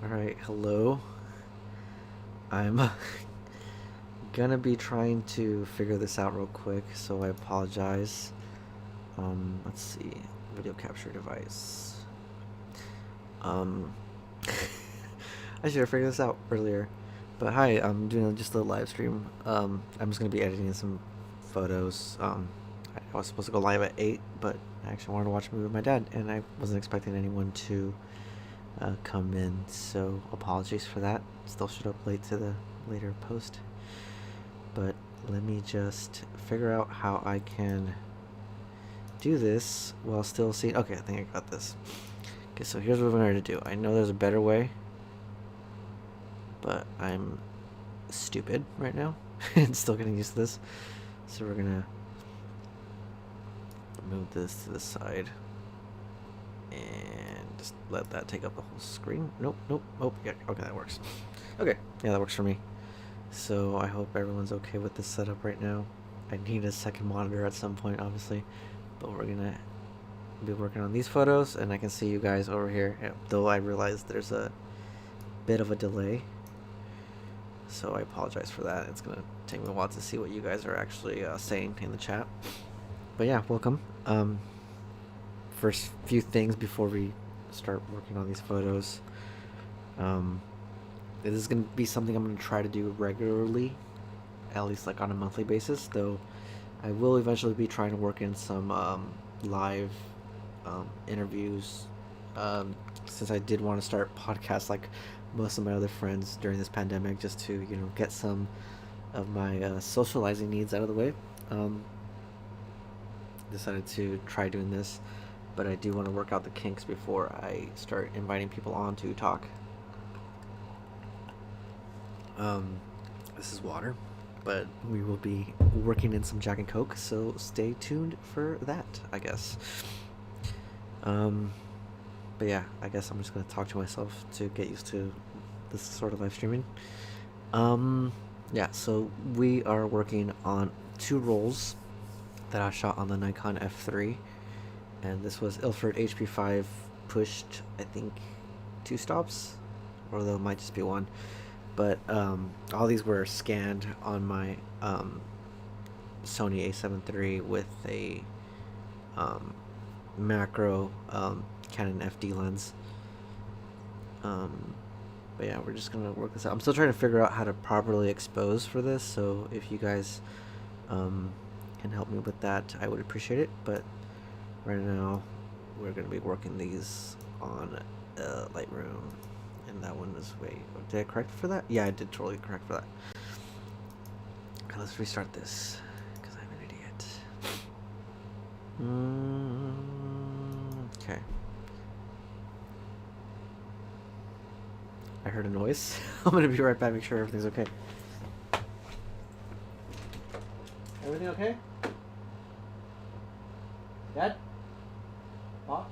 Alright, hello. I'm gonna be trying to figure this out real quick, so I apologize. Let's see. Video capture device. I should have figured this out earlier. But hi, I'm doing just a live stream. I'm just gonna be editing some photos. I was supposed to go live at 8, but I actually wanted to watch a movie with my dad, and I wasn't expecting anyone to come in, so apologies for that. Still showed up late to the later post, but let me just figure out how I can do this while still seeing. Okay, I think I got this. Okay, so here's what we're going to do. I know there's a better way, but I'm stupid right now and still getting used to this. So we're gonna move this to the side and just let that take up the whole screen. Nope. Oh, yeah, okay, that works. Okay, yeah, that works for me. So I hope everyone's okay with this setup right now. I need a second monitor at some point, obviously, but we're gonna be working on these photos, and I can see you guys over here, though I realize there's a bit of a delay, so I apologize for that. It's gonna take me a while to see what you guys are actually saying in the chat. But yeah, welcome. First few things before we start working on these photos. This is going to be something I'm going to try to do regularly, at least like on a monthly basis, though I will eventually be trying to work in some live interviews, since I did want to start podcasts like most of my other friends during this pandemic, just to, you know, get some of my socializing needs out of the way. Decided to try doing this, but I do want to work out the kinks before I start inviting people on to talk. This is water, but we will be working in some Jack and Coke, so stay tuned for that, I guess. But yeah, I guess I'm just gonna talk to myself to get used to this sort of live streaming. Yeah, so we are working on 2 rolls that I shot on the Nikon F3, and this was Ilford HP5 pushed, I think, 2 stops, or though it might just be 1. But all these were scanned on my Sony a7 III with a macro Canon FD lens. But yeah, we're just gonna work this out. I'm still trying to figure out how to properly expose for this, so if you guys can help me with that, I would appreciate it. But right now we're gonna be working these on Lightroom, and that one is, wait, did I correct for that? Yeah, I did totally correct for that. Okay, let's restart this because I'm an idiot. Okay, I heard a noise. I'm gonna be right back, make sure everything's okay. Everything okay? Dad? Pop?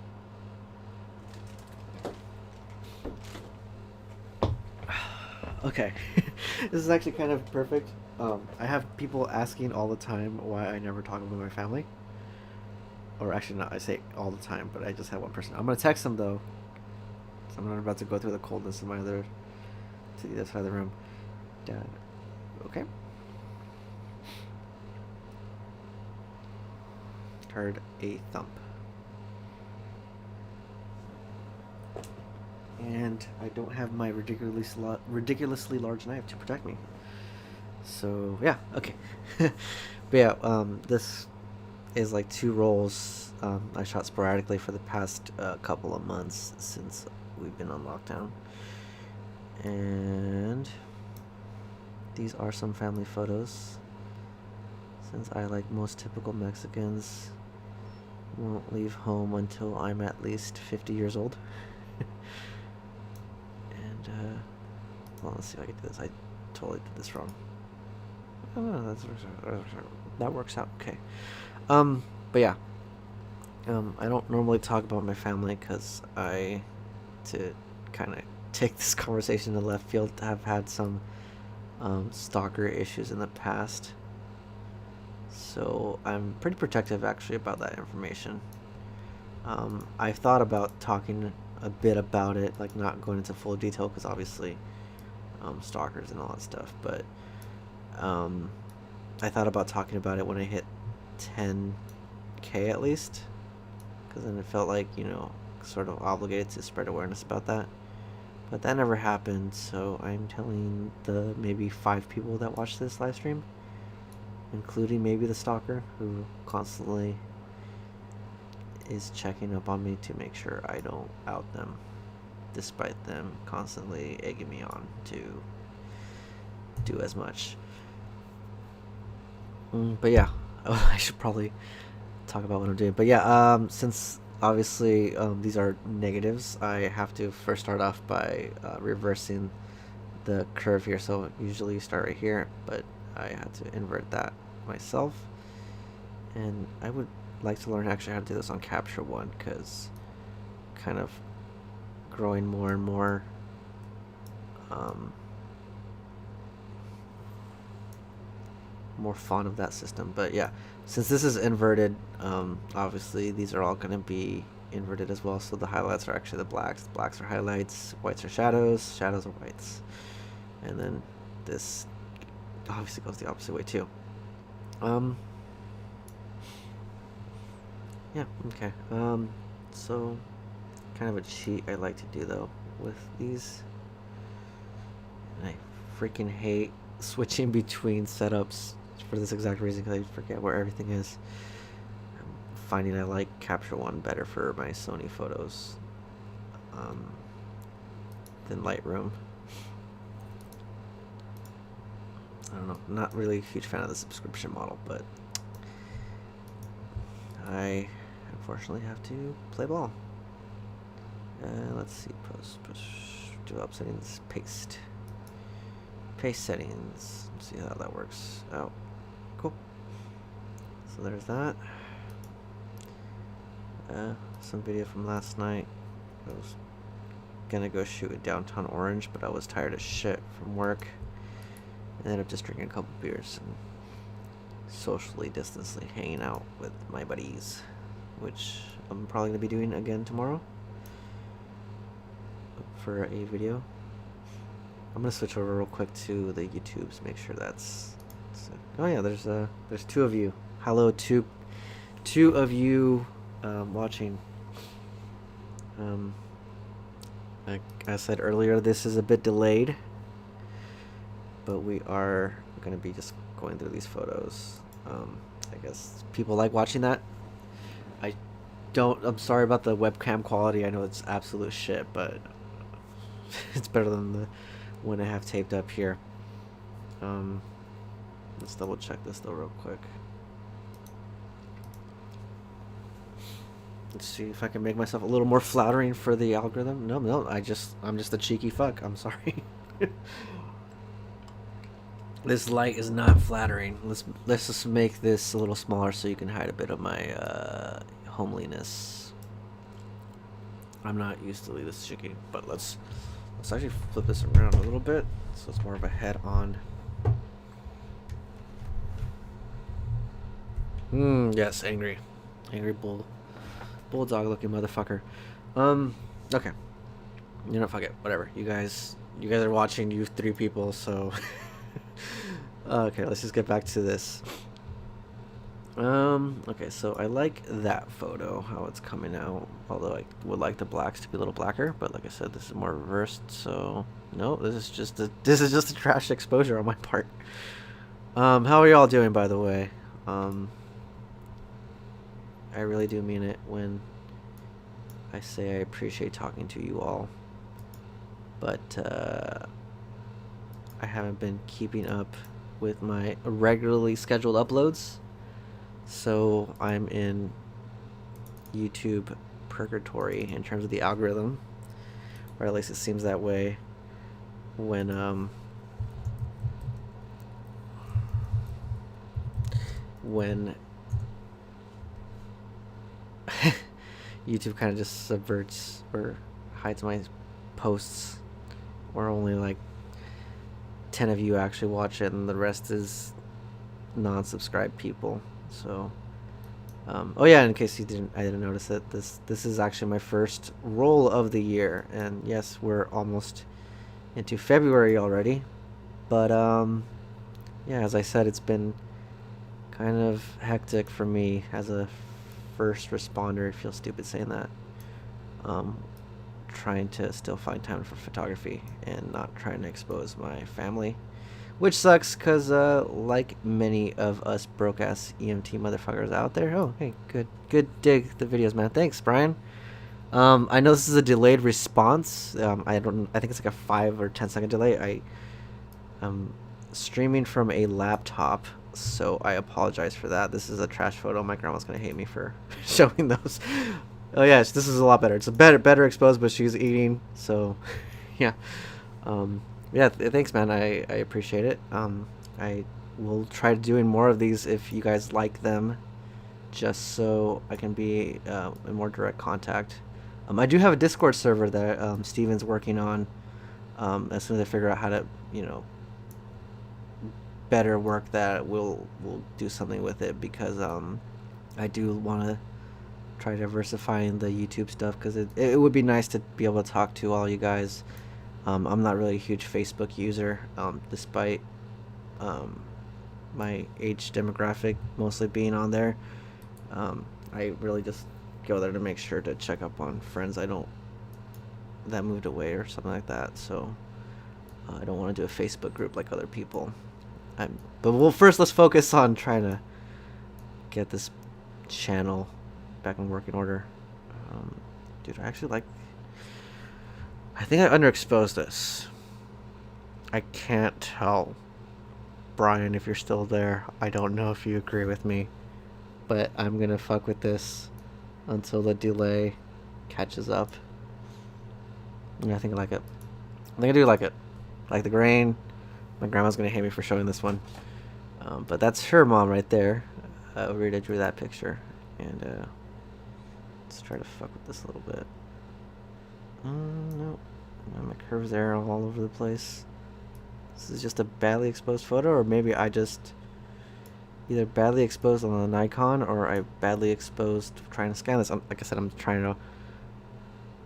Okay. This is actually kind of perfect. I have people asking all the time why I never talk about my family. Or actually, not, I say all the time, but I just have one person. I'm gonna text them though, so I'm not about to go through the coldness of to the other side of the room. Dad, okay? Heard a thump. And I don't have my ridiculously large knife to protect me. So yeah, okay. But yeah, this is like 2 rolls I shot sporadically for the past couple of months since we've been on lockdown. And these are some family photos, since I, like most typical Mexicans, won't leave home until I'm at least 50 years old. And well, let's see if I can do this. I totally did this wrong. Oh no, that works out okay. But yeah, I don't normally talk about my family because to kind of take this conversation to left field, have had some stalker issues in the past, so I'm pretty protective actually about that information. I've thought about talking a bit about it, like not going into full detail because obviously stalkers and all that stuff. But I thought about talking about it when I hit 10K at least, because then it felt like, you know, sort of obligated to spread awareness about that. But that never happened, so I'm telling the maybe 5 people that watch this live stream, including maybe the stalker who constantly is checking up on me to make sure I don't out them, despite them constantly egging me on to do as much. But yeah, I should probably talk about what I'm doing. But yeah, since obviously these are negatives, I have to first start off by reversing the curve here. So usually you start right here, but I had to invert that myself, and I would like to learn actually how to do this on Capture One, because kind of growing more and more more fond of that system. But yeah, since this is inverted, obviously these are all going to be inverted as well. So the highlights are actually the blacks are highlights, whites are shadows, shadows are whites, and then this obviously goes the opposite way too. Yeah, okay. So kind of a cheat I like to do though with these, and I freaking hate switching between setups for this exact reason, because I forget where everything is. I'm finding I like Capture One better for my Sony photos than Lightroom. I don't know, not really a huge fan of the subscription model, but I unfortunately have to play ball. Let's see, post, do up settings, paste settings. Let's see how that works out. Cool. So there's that. Some video from last night. I was gonna go shoot in downtown Orange, but I was tired as shit from work. I ended up just drinking a couple beers and socially distancing, hanging out with my buddies, which I'm probably gonna be doing again tomorrow for a video. I'm gonna switch over real quick to the YouTubes, make sure that's. Oh yeah, there's 2 of you. Hello, two of you watching. Like I said earlier, this is a bit delayed, but we are gonna be just going through these photos. I guess people like watching that. I'm sorry about the webcam quality. I know it's absolute shit, but it's better than the one I have taped up here. Let's double check this though real quick. Let's see if I can make myself a little more flattering for the algorithm. No, I'm just a cheeky fuck. I'm sorry. This light is not flattering. Let's just make this a little smaller so you can hide a bit of my homeliness. I'm not used to this cheeky, but let's actually flip this around a little bit so it's more of a head-on. Yes, angry bulldog looking motherfucker. Okay. You know, fuck it, whatever. You guys are watching, you 3 people, so okay, let's just get back to this. Okay, so I like that photo, how it's coming out, although I would like the blacks to be a little blacker, but like I said, this is more reversed, so no, this is just a trash exposure on my part. How are y'all doing, by the way? I really do mean it when I say I appreciate talking to you all, but I haven't been keeping up with my regularly scheduled uploads, so I'm in YouTube purgatory in terms of the algorithm, or at least it seems that way when YouTube kind of just subverts or hides my posts, or only like 10 of you actually watch it and the rest is non-subscribed people. So Oh yeah, in case I didn't notice it. This is actually my first roll of the year, and yes, we're almost into February already. But yeah, as I said, it's been kind of hectic for me as a first responder. It feels stupid saying that. Um, Trying to still find time for photography and not trying to expose my family, which sucks because like many of us broke ass EMT motherfuckers out there. Oh, hey, good dig the videos, man. Thanks, Brian. I know this is a delayed response. I think it's like a 5 or 10 second delay. I'm streaming from a laptop, so I apologize for that. This is a trash photo. My grandma's gonna hate me for showing those. Oh yes, this is a lot better. It's a better exposed, but she's eating. So, yeah, yeah. Thanks, man. I appreciate it. I will try doing more of these if you guys like them, just so I can be in more direct contact. I do have a Discord server that Steven's working on. As soon as I figure out how to, better work that, we'll do something with it, because I do want to try diversifying the YouTube stuff, because it would be nice to be able to talk to all you guys. I'm not really a huge Facebook user, despite my age demographic mostly being on there. I really just go there to make sure to check up on friends that moved away or something like that. So I don't want to do a Facebook group like other people. But let's focus on trying to get this channel back in working order. Dude, I think I underexposed this. I can't tell. Brian, if you're still there, I don't know if you agree with me, but I'm gonna fuck with this until the delay catches up. Yeah, I think I like it. I think I do like it. Like the grain. My grandma's gonna hate me for showing this one. But that's her mom right there. Rita drew that picture. And let's try to fuck with this a little bit. No. My curves there all over the place. This is just a badly exposed photo, or maybe I just either badly exposed on the Nikon, or I badly exposed trying to scan this. Like I said, I'm trying to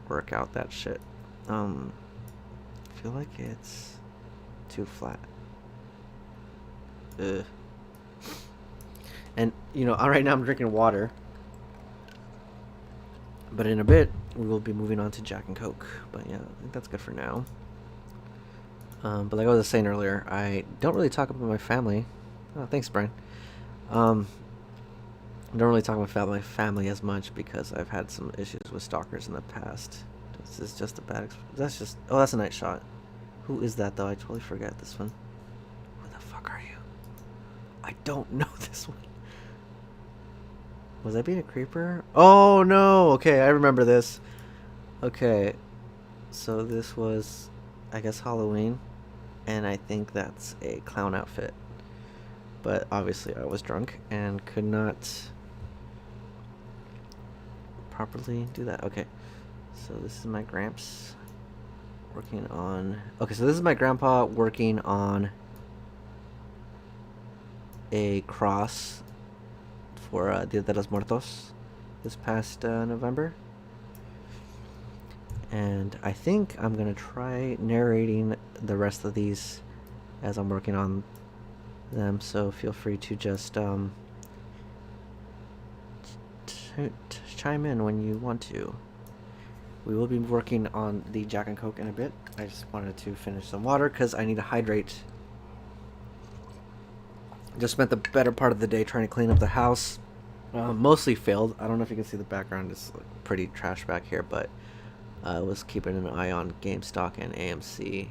work out that shit. I feel like it's too flat. Ugh. And right now I'm drinking water, but in a bit we will be moving on to Jack and Coke. But yeah, I think that's good for now. But like I was saying earlier, I don't really talk about my family. Oh, thanks, Brian. I don't really talk about my family as much because I've had some issues with stalkers in the past. This is just a bad. Oh, that's a nice shot. Who is that though? I totally forget this one. Who the fuck are you? I don't know this one. Was I being a creeper? Oh no! Okay, I remember this. Okay, so this was, I guess, Halloween, and I think that's a clown outfit. But obviously I was drunk and could not properly do that. Okay, so this is my gramps working on... Okay, so this is my grandpa working on a cross for Dia de los Muertos this past November. And I think I'm going to try narrating the rest of these as I'm working on them, so feel free to just chime in when you want to. We will be working on the Jack and Coke in a bit. I just wanted to finish some water because I need to hydrate. Just spent the better part of the day trying to clean up the house. Mostly failed. I don't know if you can see the background. It's pretty trash back here, but I was keeping an eye on GameStop and AMC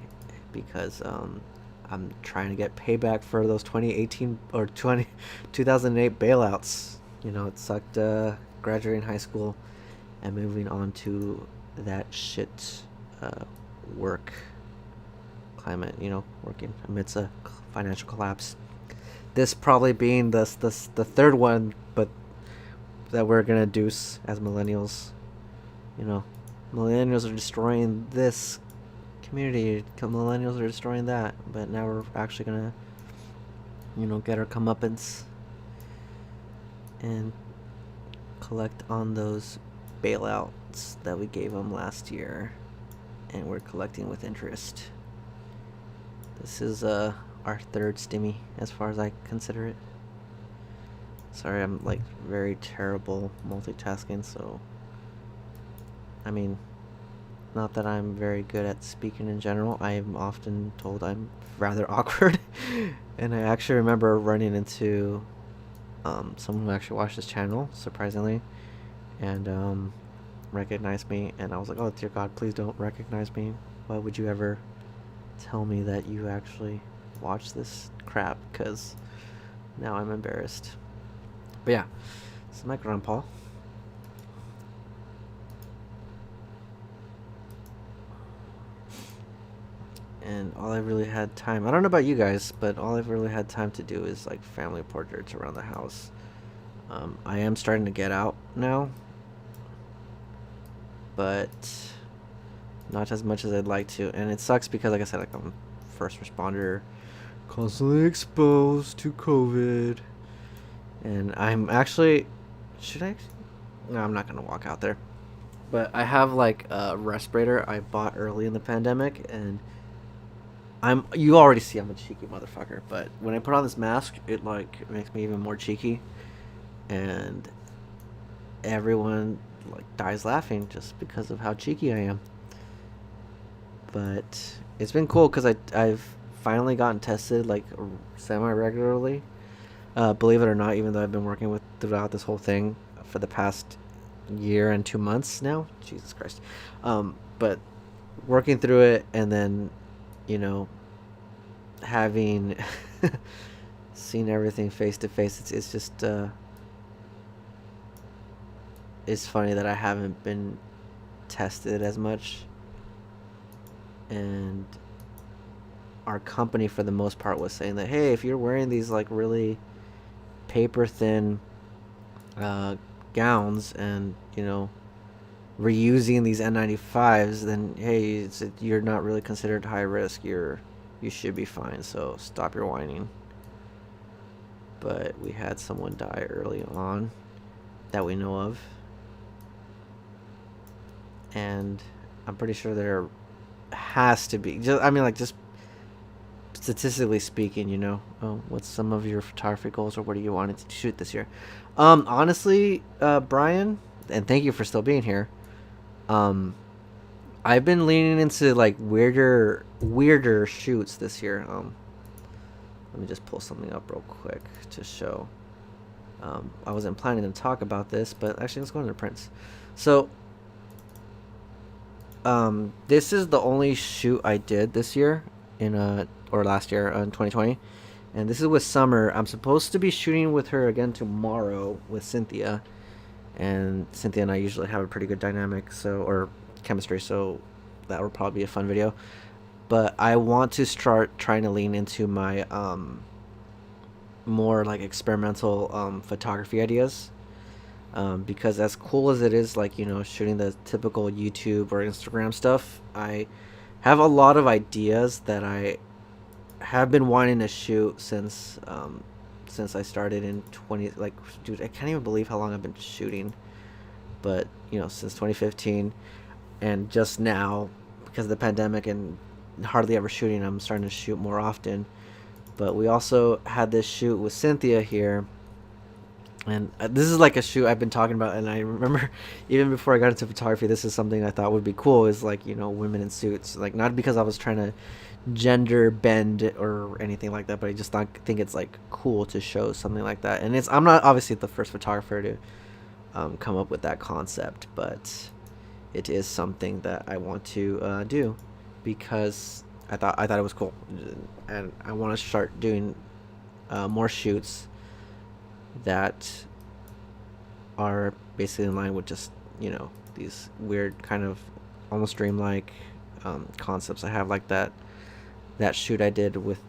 because I'm trying to get payback for those 2018 or 2008 bailouts. It sucked graduating high school and moving on to that shit work climate, working amidst a financial collapse. This probably being the third one, but that we're gonna deuce as millennials. Millennials are destroying this community. Millennials are destroying that. But now we're actually gonna, get our comeuppance and collect on those bailouts that we gave them last year, and we're collecting with interest. This is our third stimmy, as far as I consider it. Sorry, I'm like very terrible multitasking, so I mean, not that I'm very good at speaking in general. I am often told I'm rather awkward. And I actually remember running into someone who actually watched this channel, surprisingly, and recognized me. And I was like, oh, dear God, please don't recognize me. Why would you ever tell me that you actually watch this crap? Because now I'm embarrassed. But yeah, this is my grandpa. And all I really had time, I don't know about you guys, but all I've really had time to do is like family portraits around the house. I am starting to get out now, but not as much as I'd like to. And it sucks because, like I said, like I'm a first responder, constantly exposed to COVID. And I'm actually, should I? No, I'm not gonna walk out there. But I have like a respirator I bought early in the pandemic, and you already see I'm a cheeky motherfucker, but when I put on this mask, it like makes me even more cheeky, and everyone like dies laughing just because of how cheeky I am. But it's been cool because I've finally gotten tested like semi regularly. Believe it or not, even though I've been working with throughout this whole thing for the past year and 2 months now. Jesus Christ. But working through it, and then, you know, having seen everything face to face, it's just it's funny that I haven't been tested as much, and our company for the most part was saying that, hey, if you're wearing these like really paper thin gowns and, you know, reusing these N95s, then hey, you're not really considered high risk. You should be fine, so stop your whining. But we had someone die early on that we know of, and I'm pretty sure there has to be, just statistically speaking, you know, what's some of your photography goals, or what do you want to shoot this year? Honestly, Brian, and thank you for still being here. I've been leaning into like weirder shoots this year. Let me just pull something up real quick to show. I wasn't planning to talk about this, but actually let's go into prints. So this is the only shoot I did this year or last year in 2020, and this is with Summer. I'm supposed to be shooting with her again tomorrow with Cynthia, and Cynthia and I usually have a pretty good dynamic, or chemistry, so that will probably be a fun video. But I want to start trying to lean into my more like experimental photography ideas, because as cool as it is, like, you know, shooting the typical YouTube or Instagram stuff, I have a lot of ideas that I have been wanting to shoot since I started in 20, like, dude, I can't even believe how long I've been shooting. But, you know, since 2015, and just now because of the pandemic and hardly ever shooting, I'm starting to shoot more often. But we also had this shoot with Cynthia here, and this is like a shoot I've been talking about, and I remember even before I got into photography, this is something I thought would be cool, is like, you know, women in suits. Like, not because I was trying to gender bend or anything like that, but I just think it's like cool to show something like that. And I'm not obviously the first photographer to come up with that concept, but it is something that I want to do, because I thought it was cool, and I want to start doing more shoots that are basically in line with just, you know, these weird kind of almost dreamlike concepts. I have like that shoot I did with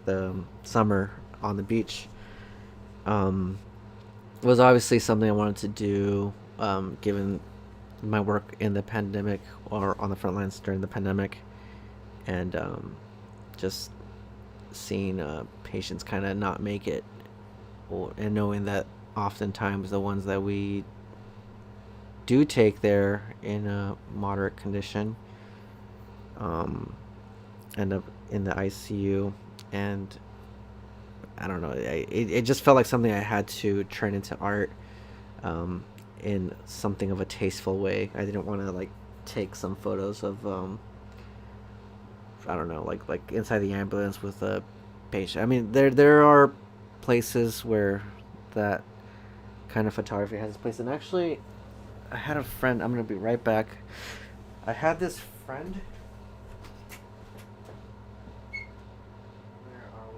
Summer on the beach. Was obviously something I wanted to do, given my work in the pandemic, or on the front lines during the pandemic, and just seeing patients kind of not make it, and knowing that oftentimes the ones that we do take there in a moderate condition end up in the ICU, and I don't know. It just felt like something I had to turn into art, um, in something of a tasteful way. I didn't want to like take some photos of I don't know, like inside the ambulance with a patient. I mean, there are places where that kind of photography has its place. And actually, I had a friend. I'm gonna be right back. I had this friend. Where are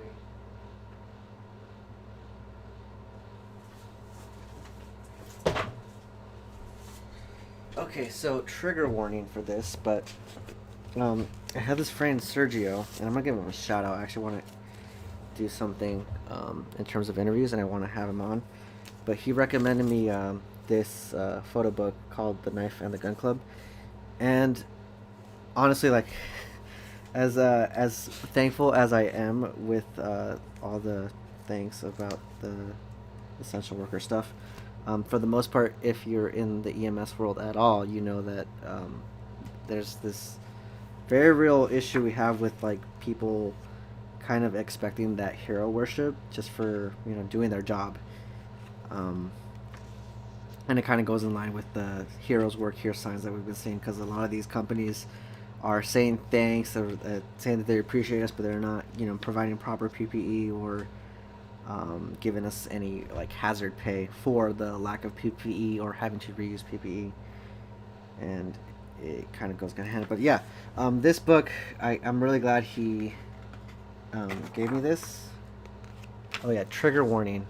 we? Okay, so trigger warning for this, but I had this friend Sergio, and I'm gonna give him a shout out. I actually want to do something in terms of interviews, and I want to have him on. But he recommended me this photo book called The Knife and the Gun Club, and honestly, like as thankful as I am with all the things about the essential worker stuff, for the most part, if you're in the EMS world at all, you know that there's this very real issue we have with like people kind of expecting that hero worship just for doing their job, um, and it kind of goes in line with the heroes work here signs that we've been seeing, because a lot of these companies are saying thanks or saying that they appreciate us, but they're not providing proper PPE or giving us any like hazard pay for the lack of PPE or having to reuse PPE, and it kind of goes hand in hand. But yeah, this book, I'm really glad he gave me this. Oh yeah, trigger warning.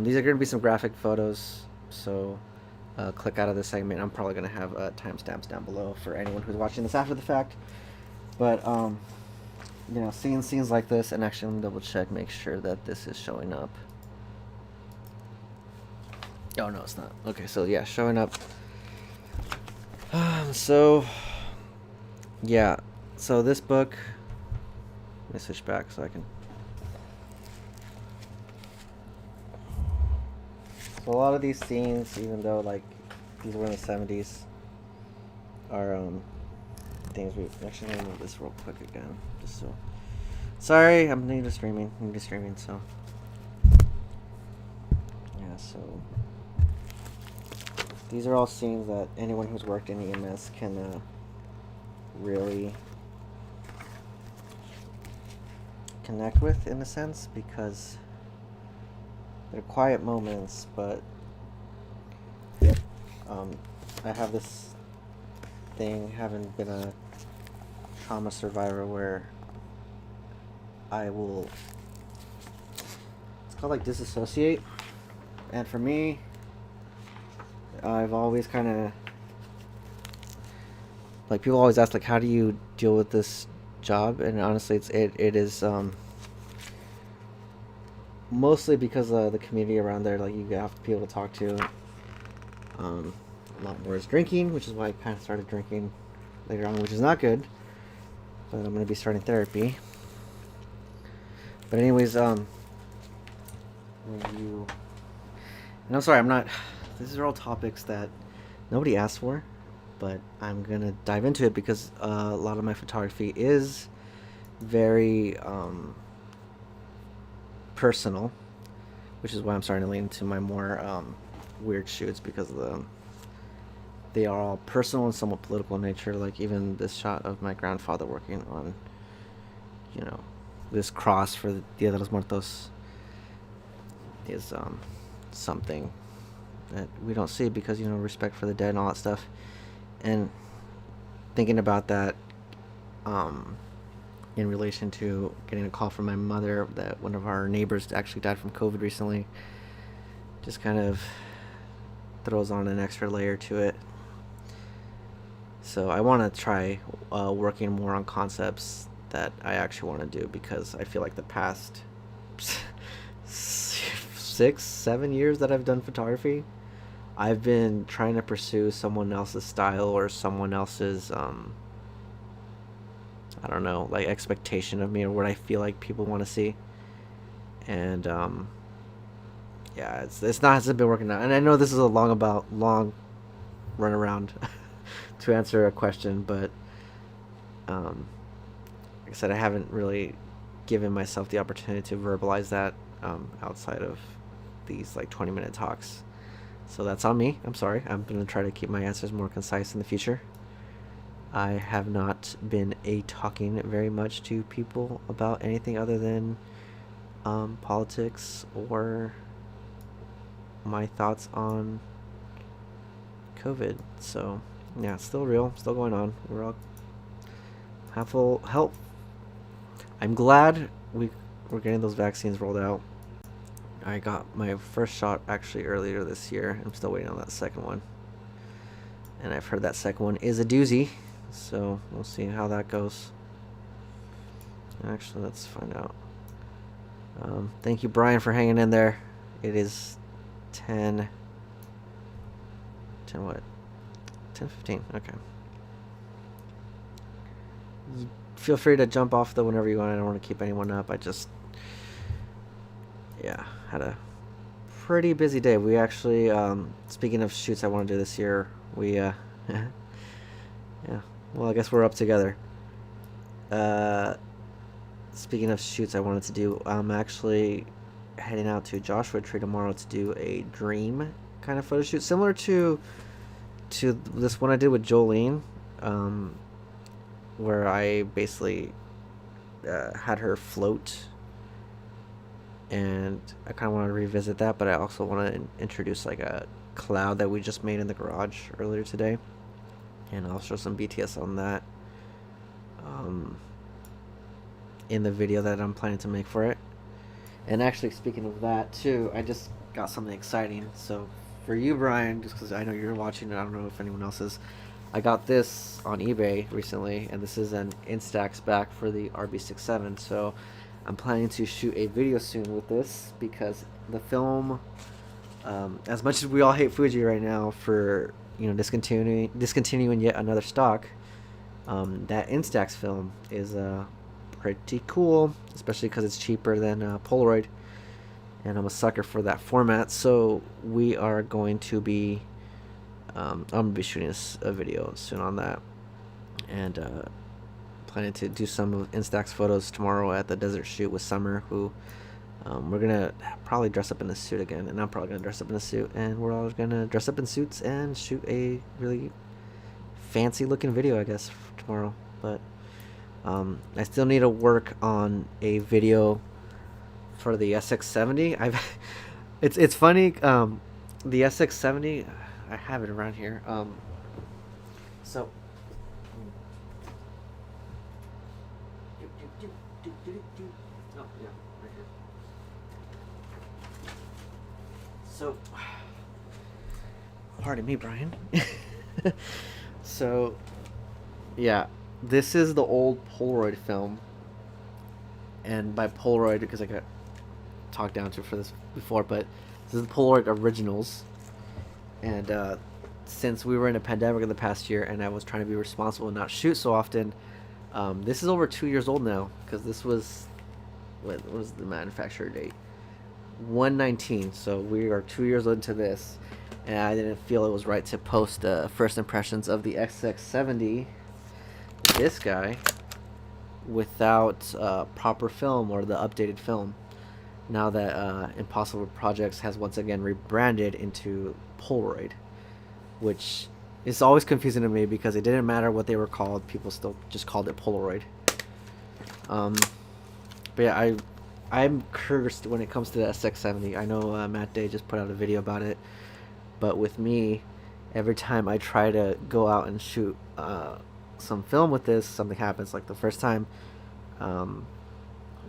These are going to be some graphic photos, so click out of this segment. I'm probably going to have timestamps down below for anyone who's watching this after the fact. But seeing scenes like this, and actually, I'm gonna double check, make sure that this is showing up. Oh no, it's not. Okay, so yeah, showing up. So yeah, so this book. Let me switch back so I can. So a lot of these scenes, even though like these were in the 70s, are things we actually let me move this real quick again, just so. Sorry, I'm new to streaming. So yeah, so these are all scenes that anyone who's worked in EMS can really connect with, in a sense, because they're quiet moments, but I have this thing, having been a trauma survivor, where I will, it's called like disassociate, and for me, I've always kind of, like, people always ask like, how do you deal with this job? And honestly, it is mostly because of the community around there. Like, you have people to talk to. A lot more is drinking, which is why I kind of started drinking later on, which is not good, but I'm going to be starting therapy. But anyways, when you, and I'm sorry, I'm not, these are all topics that nobody asked for, but I'm going to dive into it because a lot of my photography is very personal, which is why I'm starting to lean into my more weird shoots, because they are all personal and somewhat political in nature. Like even this shot of my grandfather working on, this cross for the Dia de los Muertos is something that we don't see because, respect for the dead and all that stuff. And thinking about that in relation to getting a call from my mother that one of our neighbors actually died from COVID recently, just kind of throws on an extra layer to it. So I want to try working more on concepts that I actually want to do, because I feel like the past 6-7 years that I've done photography, I've been trying to pursue someone else's style or someone else's I don't know, like expectation of me or what I feel like people want to see. And yeah, it's not, hasn't been working out. And I know this is a long run around to answer a question, but like I said, I haven't really given myself the opportunity to verbalize that outside of these like 20-minute talks. So that's on me. I'm sorry. I'm going to try to keep my answers more concise in the future. I have not been talking very much to people about anything other than politics or my thoughts on COVID. So yeah, it's still real, still going on. We're all have full help. I'm glad we're getting those vaccines rolled out. I got my first shot actually earlier this year. I'm still waiting on that second one, and I've heard that second one is a doozy. So we'll see how that goes. Actually, let's find out. Thank you, Brian, for hanging in there. It is 10 what? 10:15. Okay. Feel free to jump off though whenever you want. I don't want to keep anyone up. I just, yeah, had a pretty busy day. We actually, speaking of shoots I want to do this year, we, yeah. Well, I guess we're up together. Speaking of shoots I wanted to do, I'm actually heading out to Joshua Tree tomorrow to do a dream kind of photo shoot, similar to this one I did with Jolene, where I basically had her float, and I kind of want to revisit that, but I also want to introduce like a cloud that we just made in the garage earlier today, and I'll show some BTS on that in the video that I'm planning to make for it. And actually, speaking of that too, I just got something exciting. So for you, Brian, just because I know you're watching it, I don't know if anyone else is, I got this on eBay recently, and this is an Instax back for the RB67. So I'm planning to shoot a video soon with this, because the film, as much as we all hate Fuji right now for, you know, discontinuing yet another stock, that Instax film is pretty cool, especially because it's cheaper than Polaroid, and I'm a sucker for that format. So we are going to be I'm gonna be shooting a video soon on that, and planning to do some of Instax photos tomorrow at the desert shoot with Summer, who we're gonna probably dress up in a suit again, and I'm probably gonna dress up in a suit, and we're all gonna dress up in suits and shoot a really fancy looking video, I guess, for tomorrow. But I still need to work on a video for the SX70. It's funny, the SX70, I have it around here. So oh yeah, right here. So pardon me, Brian. So yeah, this is the old Polaroid film, and by Polaroid, because I got talked down to for this before, but this is the Polaroid originals. And since we were in a pandemic in the past year, and I was trying to be responsible and not shoot so often, this is over 2 years old now, because this was, what was the manufacturer date? 1/19. So we are 2 years into this, and I didn't feel it was right to post first impressions of the SX70, this guy, without proper film or the updated film. Now that Impossible Projects has once again rebranded into Polaroid, which is always confusing to me because it didn't matter what they were called, people still just called it Polaroid. But yeah, I'm cursed when it comes to the SX70. I know Matt Day just put out a video about it, but with me, every time I try to go out and shoot some film with this, something happens. Like the first time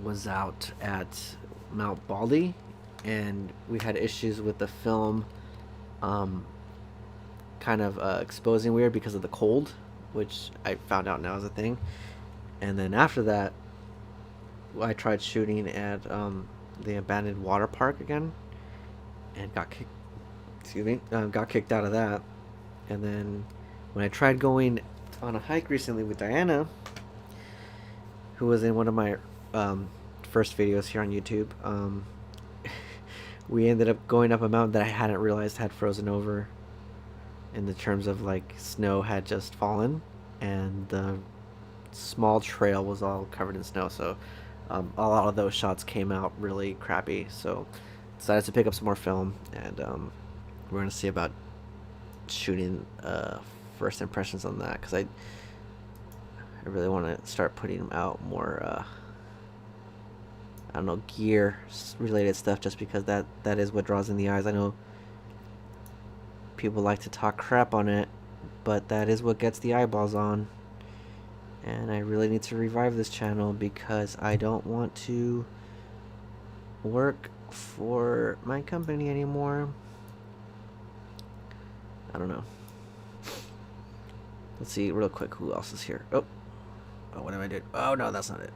was out at Mount Baldy, and we had issues with the film kind of exposing weird because of the cold, which I found out now is a thing. And then after that, I tried shooting at the abandoned water park again, and got kicked out of that. And then when I tried going on a hike recently with Diana, who was in one of my first videos here on YouTube, we ended up going up a mountain that I hadn't realized had frozen over. in the terms of like snow had just fallen, and the small trail was all covered in snow. So a lot of those shots came out really crappy. So decided to pick up some more film, and we're gonna see about shooting first impressions on that, because I really want to start putting out more I don't know, gear related stuff, just because that is what draws in the eyes. I know people like to talk crap on it, but that is what gets the eyeballs on. And I really need to revive this channel because I don't want to work for my company anymore. I don't know. Let's see real quick who else is here. Oh, what am I doing? Oh no, that's not it.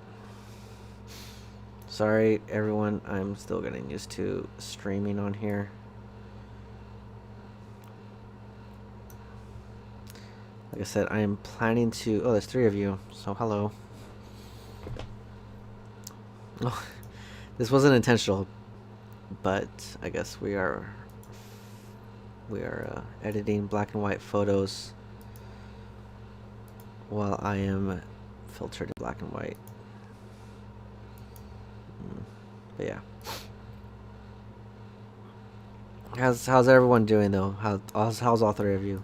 Sorry everyone, I'm still getting used to streaming on here. Like I said, I am planning to... Oh, there's 3 of you, so hello. Oh, this wasn't intentional, but I guess we are editing black and white photos while I am filtered in black and white. But yeah. How's everyone doing though? How's all 3 of you?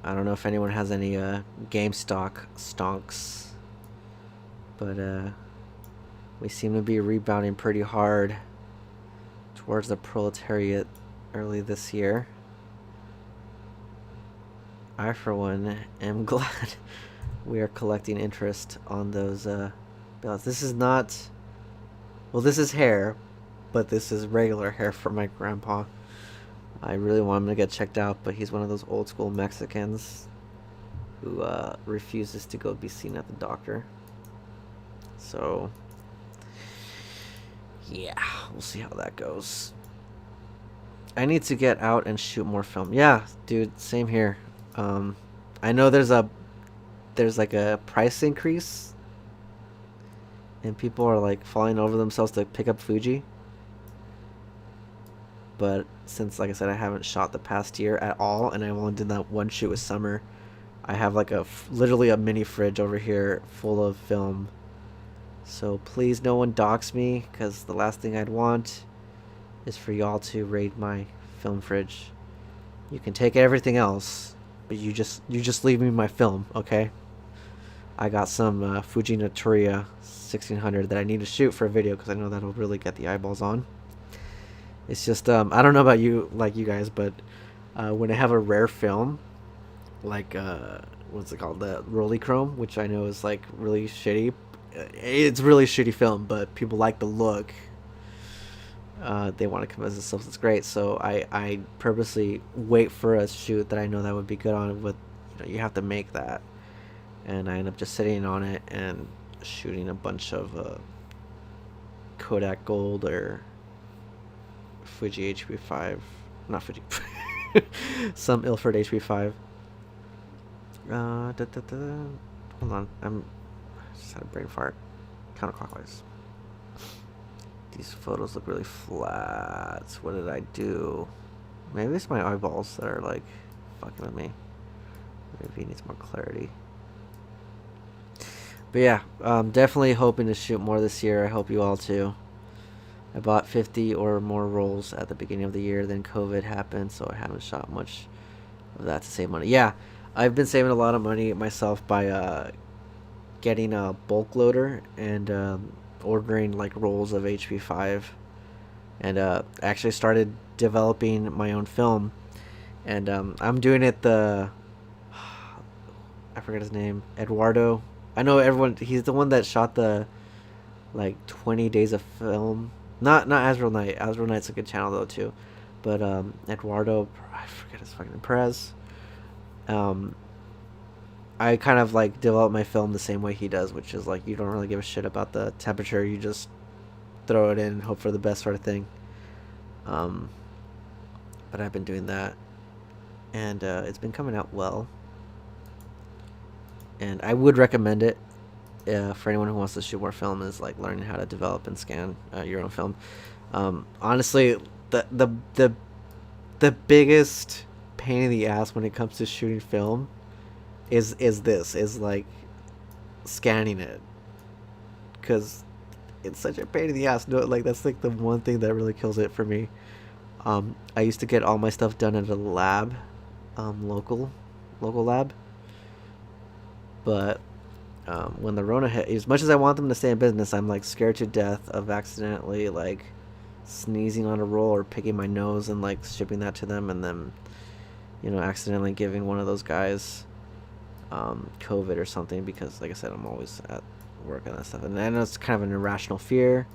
I don't know if anyone has any Gamestonks, but we seem to be rebounding pretty hard towards the proletariat early this year. I, for one, am glad we are collecting interest on those bills. This is not... Well, this is hair, but this is regular hair from my grandpa. I really want him to get checked out, but he's one of those old school Mexicans who refuses to go be seen at the doctor. So, yeah, we'll see how that goes. I need to get out and shoot more film. Yeah, dude, same here. I know there's like a price increase, and people are like falling over themselves to pick up Fuji. But since, like I said, I haven't shot the past year at all, and I only did that one shoot with Summer, I have like literally a mini fridge over here full of film. So please, no one dox me, because the last thing I'd want is for y'all to raid my film fridge. You can take everything else, but you just leave me my film, okay? I got some Fuji Naturia 1600 that I need to shoot for a video, because I know that'll really get the eyeballs on. It's just I don't know about you guys, but when I have a rare film, like what's it called, the Rollichrome, which I know is like really shitty. It's really shitty film, but people like the look. They want to convince themselves it's great, so I purposely wait for a shoot that I know that would be good on it. With you have to make that, and I end up just sitting on it and shooting a bunch of Kodak Gold or Fuji HP5, not Fuji, some Ilford HP5. Hold on, I just had a brain fart. Counterclockwise. These photos look really flat. What did I do? Maybe it's my eyeballs that are like fucking with me. Maybe it needs more clarity. But yeah, definitely hoping to shoot more this year. I hope you all too. I bought 50 or more rolls at the beginning of the year, then COVID happened, so I haven't shot much of that to save money. Yeah, I've been saving a lot of money myself by getting a bulk loader and ordering like rolls of HP5, and actually started developing my own film. And I'm doing it I forget his name, Eduardo. I know everyone, he's the one that shot the like 20 days of film. Not Azrael Knight. Azrael Knight's a good channel though too, but Eduardo, I forget his fucking Perez. I kind of like develop my film the same way he does, which is like you don't really give a shit about the temperature. You just throw it in and hope for the best sort of thing. But I've been doing that, and it's been coming out well. And I would recommend it. For anyone who wants to shoot more film, is like learning how to develop and scan your own film. Honestly, the the biggest pain in the ass when it comes to shooting film is like scanning it, because it's such a pain in the ass. No, like that's like the one thing that really kills it for me. I used to get all my stuff done at a lab, local lab, but when the Rona hit, as much as I want them to stay in business, I'm like scared to death of accidentally like sneezing on a roll or picking my nose and like shipping that to them, and then accidentally giving one of those guys COVID or something, because like I said, I'm always at work on that stuff, and I know it's kind of an irrational fear,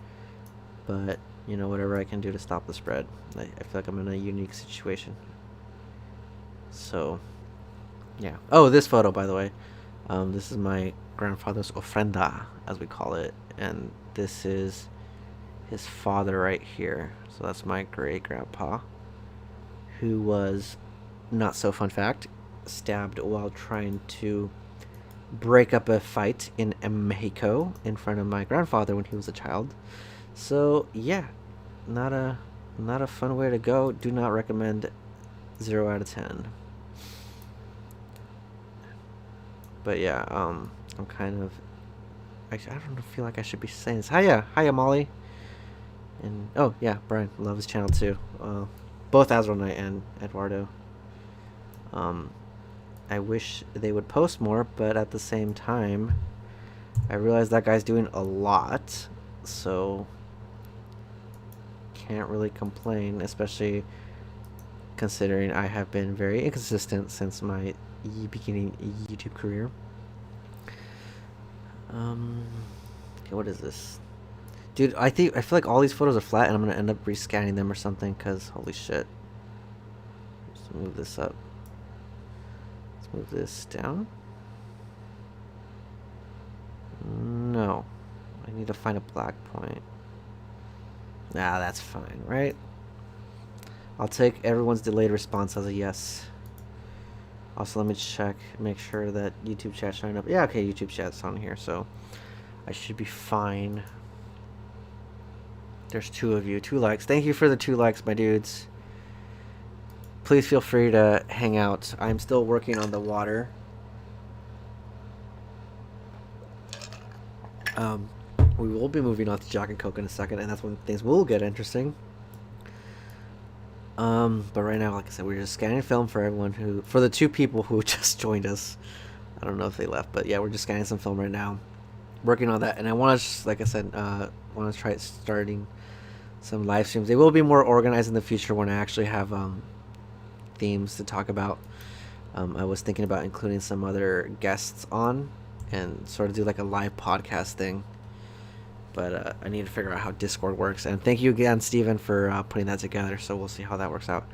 but whatever I can do to stop the spread. I feel like I'm in a unique situation. So yeah. Oh, this photo, by the way, this is my grandfather's ofrenda, as we call it, and this is his father right here. So that's my great grandpa, who was, not so fun fact, stabbed while trying to break up a fight in Mexico in front of my grandfather when he was a child. So yeah, not a fun way to go. Do not recommend. 0 out of 10. But yeah, I'm kind of, I don't feel like I should be saying this. Hiya Molly. And oh yeah, Brian, love his channel too. Both Azrael Knight and Eduardo. I wish they would post more, but at the same time, I realize that guy's doing a lot, so can't really complain, especially considering I have been very inconsistent since my beginning YouTube career. Okay, what is this? Dude, I feel like all these photos are flat, and I'm gonna end up rescanning them or something, because holy shit. Let's move this up. Let's move this down. No. I need to find a black point. Nah, that's fine, right? I'll take everyone's delayed response as a yes. Also, let me check, make sure that YouTube chat's showing up. Yeah, okay, YouTube chat's on here, so I should be fine. There's 2 of you, 2 likes. Thank you for the 2 likes, my dudes. Please feel free to hang out. I'm still working on the water. We will be moving on to Jack and Coke in a second, and that's when things will get interesting. But right now, like I said, we're just scanning film for everyone for the 2 people who just joined us. I don't know if they left, but yeah, we're just scanning some film right now. Working on that, and I want to, like I said, want to try starting some live streams. They will be more organized in the future when I actually have themes to talk about. I was thinking about including some other guests on and sort of do like a live podcast thing. But I need to figure out how Discord works. And thank you again, Steven, for putting that together. So we'll see how that works out.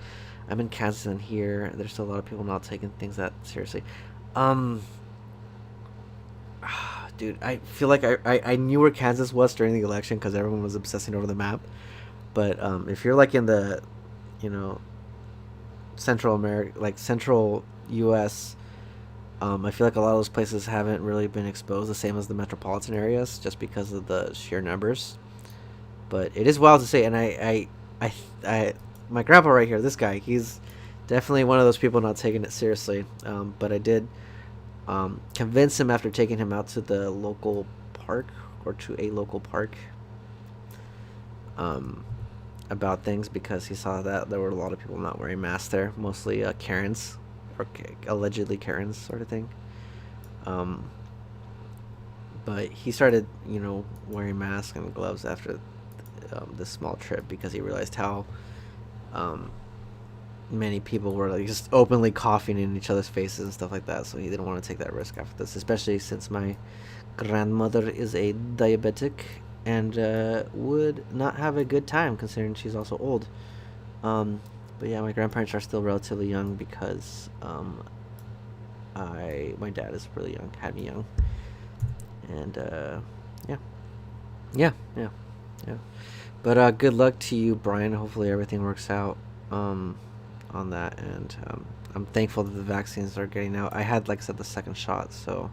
I'm in Kansas, and here there's still a lot of people not taking things that seriously. Dude, I feel like I knew where Kansas was during the election because everyone was obsessing over the map. But if you're like in the, Central America, like Central U.S., I feel like a lot of those places haven't really been exposed the same as the metropolitan areas, just because of the sheer numbers. But it is wild to say, and I my grandpa right here, this guy, he's definitely one of those people not taking it seriously. But I did convince him after taking him out to the local park, or to a local park, about things, because he saw that there were a lot of people not wearing masks there, mostly Karens, or allegedly Karens, sort of thing. But he started, wearing masks and gloves after this small trip, because he realized how many people were like just openly coughing in each other's faces and stuff like that. So he didn't want to take that risk after this, especially since my grandmother is a diabetic and would not have a good time, considering she's also old. But yeah, my grandparents are still relatively young, because my dad is really young, had me young, and yeah. But good luck to you, Brian. Hopefully everything works out on that, and I'm thankful that the vaccines are getting out. I had, like I said, the second shot, so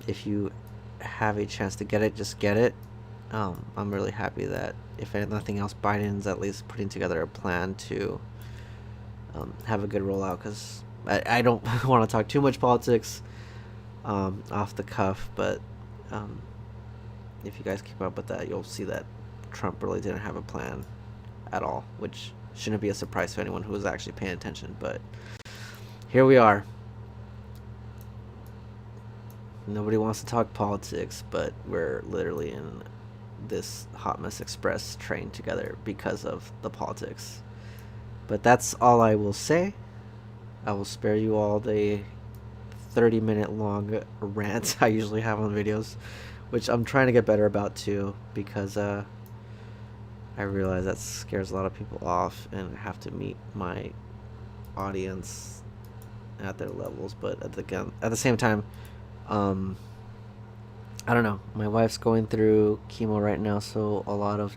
if you have a chance to get it, just get it. I'm really happy that, if nothing else, Biden's at least putting together a plan to have a good rollout. Because I don't want to talk too much politics off the cuff, but um, if you guys keep up with that, you'll see that Trump really didn't have a plan at all, which shouldn't be a surprise to anyone who was actually paying attention. But here we are. Nobody wants to talk politics, but we're literally in this Hot Mess Express train together because of the politics. But that's all I will say. I will spare you all the 30-minute long rant I usually have on videos, which I'm trying to get better about too, because I realize that scares a lot of people off, and I have to meet my audience at their levels. But at the same time, I don't know. My wife's going through chemo right now, so a lot of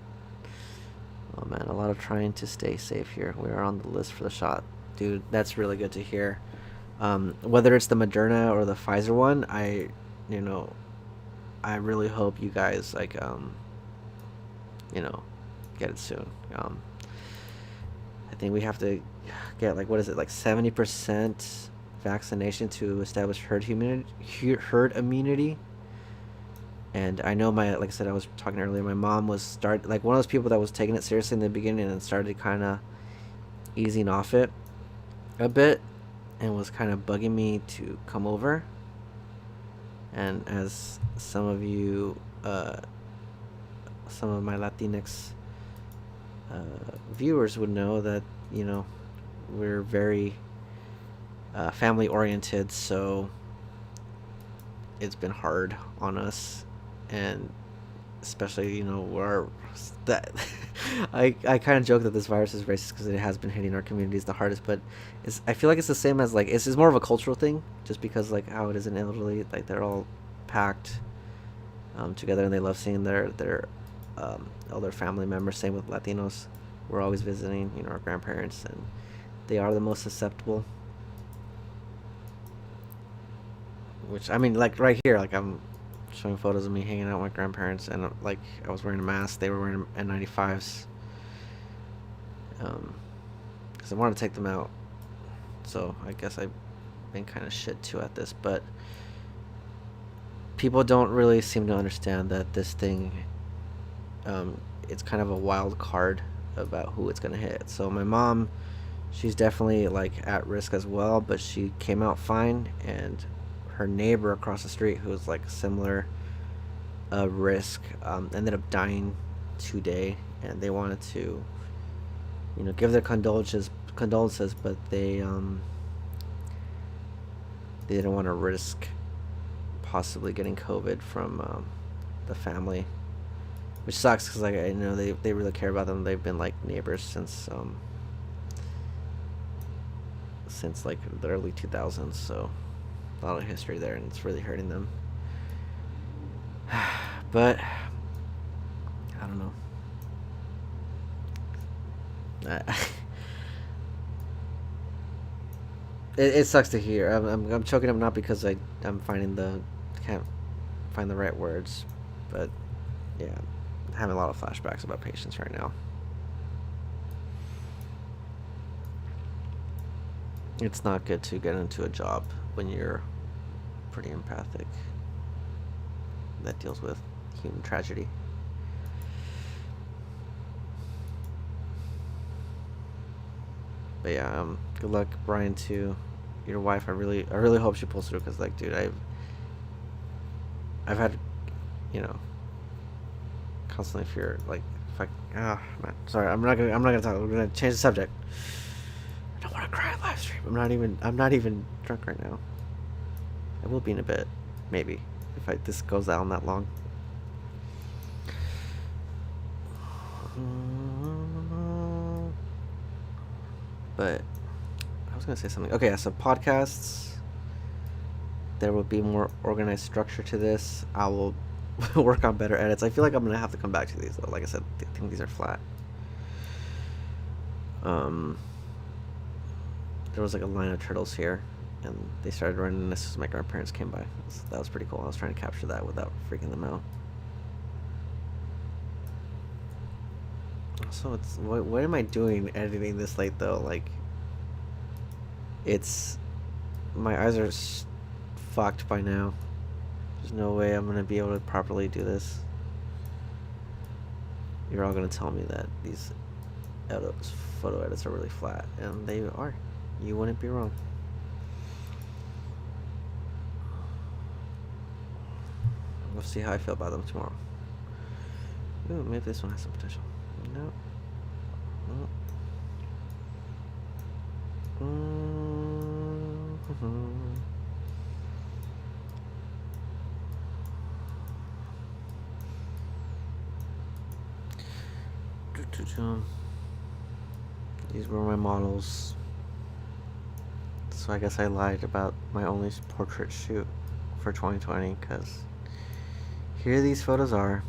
trying to stay safe here. We are on the list for the shot, dude. That's really good to hear. Whether it's the Moderna or the Pfizer one, I really hope you guys get it soon. I think we have to get like 70% vaccination to establish herd immunity. And I know like I said, I was talking earlier, my mom was one of those people that was taking it seriously in the beginning and started kind of easing off it a bit, and was kind of bugging me to come over. And as some of you, some of my Latinx viewers would know, that we're very family oriented, so it's been hard on us. And especially that I kind of joke that this virus is racist because it has been hitting our communities the hardest, but I feel like it's the same as it's more of a cultural thing, just because how it is in Italy, they're all packed together, and they love seeing their elder family members. Same with Latinos, we're always visiting our grandparents, and they are the most susceptible. Which, I mean, right here, I'm showing photos of me hanging out with my grandparents, and I was wearing a mask, they were wearing N95s, because I wanted to take them out. So I guess I've been kind of shit too at this, but people don't really seem to understand that this thing, it's kind of a wild card about who it's gonna hit. So my mom, she's definitely at risk as well, but she came out fine, and her neighbor across the street, who was similar risk, ended up dying today, and they wanted to give their condolences, but they didn't want to risk possibly getting COVID from the family, which sucks, because they really care about them. They've been neighbors since the early 2000s, so a lot of history there, and it's really hurting them. But I don't know. It sucks to hear. I'm choking up, not because I'm can't find the right words, but yeah, I'm having a lot of flashbacks about patients right now. It's not good to get into a job when you're pretty empathic that deals with human tragedy. But yeah, good luck, Brian, to your wife. I really hope she pulls through, because dude, I've had constantly fear, man, sorry, I'm not gonna talk. We're gonna change the subject. I don't want to cry on live stream. I'm not even drunk right now. I will be in a bit, maybe, if this goes down that long. But I was gonna say something. Okay, so podcasts, there will be more organized structure to this. I will work on better edits. I feel like I'm gonna have to come back to these, though. Like I said, I think these are flat. There was a line of turtles here, and they started running as soon as my grandparents came by. That was pretty cool. I was trying to capture that without freaking them out. So it's what am I doing editing this late though? Like, it's my eyes are fucked by now. There's no way I'm gonna be able to properly do this. You're all gonna tell me that these photo edits are really flat, and they are. You wouldn't be wrong. We'll see how I feel about them tomorrow. Ooh, maybe this one has some potential. No. These were my models. So I guess I lied about my only portrait shoot for 2020, because here these photos are.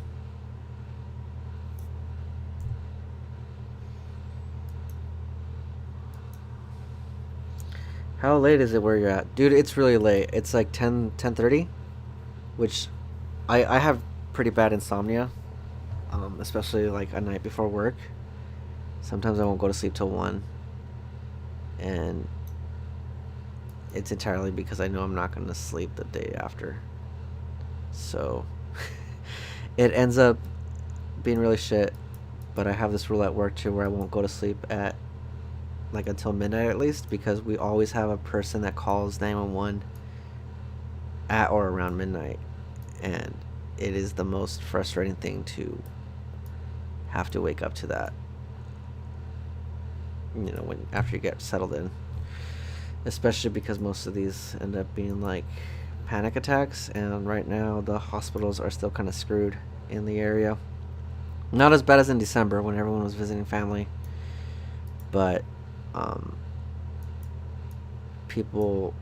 How late is it where you're at? Dude, it's really late. It's like 10:30, which I have pretty bad insomnia, especially like a night before work. Sometimes I won't go to sleep till 1, and it's entirely because I know I'm not going to sleep the day after. So it ends up being really shit, but I have this rule at work too where I won't go to sleep at like until midnight at least, because we always have a person that calls 911 at or around midnight, and it is the most frustrating thing to have to wake up to that, you know, when after you get settled in, especially because most of these end up being like panic attacks, and right now the hospitals are still kind of screwed in the area. Not as bad as in December when everyone was visiting family, but people,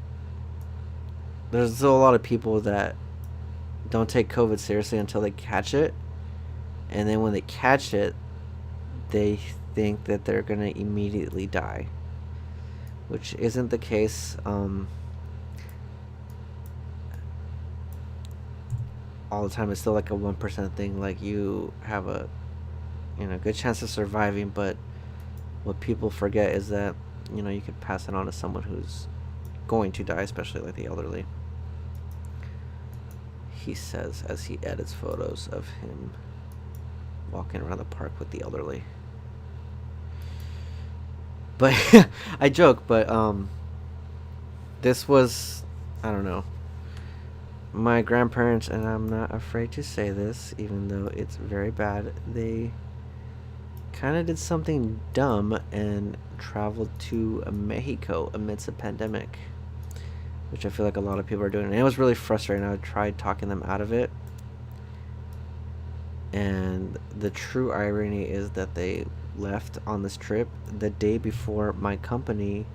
there's still a lot of people that don't take COVID seriously until they catch it, and then when they catch it, they think that they're gonna immediately die, which isn't the case all the time. It's still like a 1% thing. Like, you have a good chance of surviving, but what people forget is that you could pass it on to someone who's going to die, especially like the elderly. He says as he edits photos of him walking around the park with the elderly. But I joke, but this was, I don't know, my grandparents, and I'm not afraid to say this even though it's very bad, they kind of did something dumb and traveled to Mexico amidst a pandemic, which I feel like a lot of people are doing, and it was really frustrating. I tried talking them out of it, and the true irony is that they left on this trip the day before my company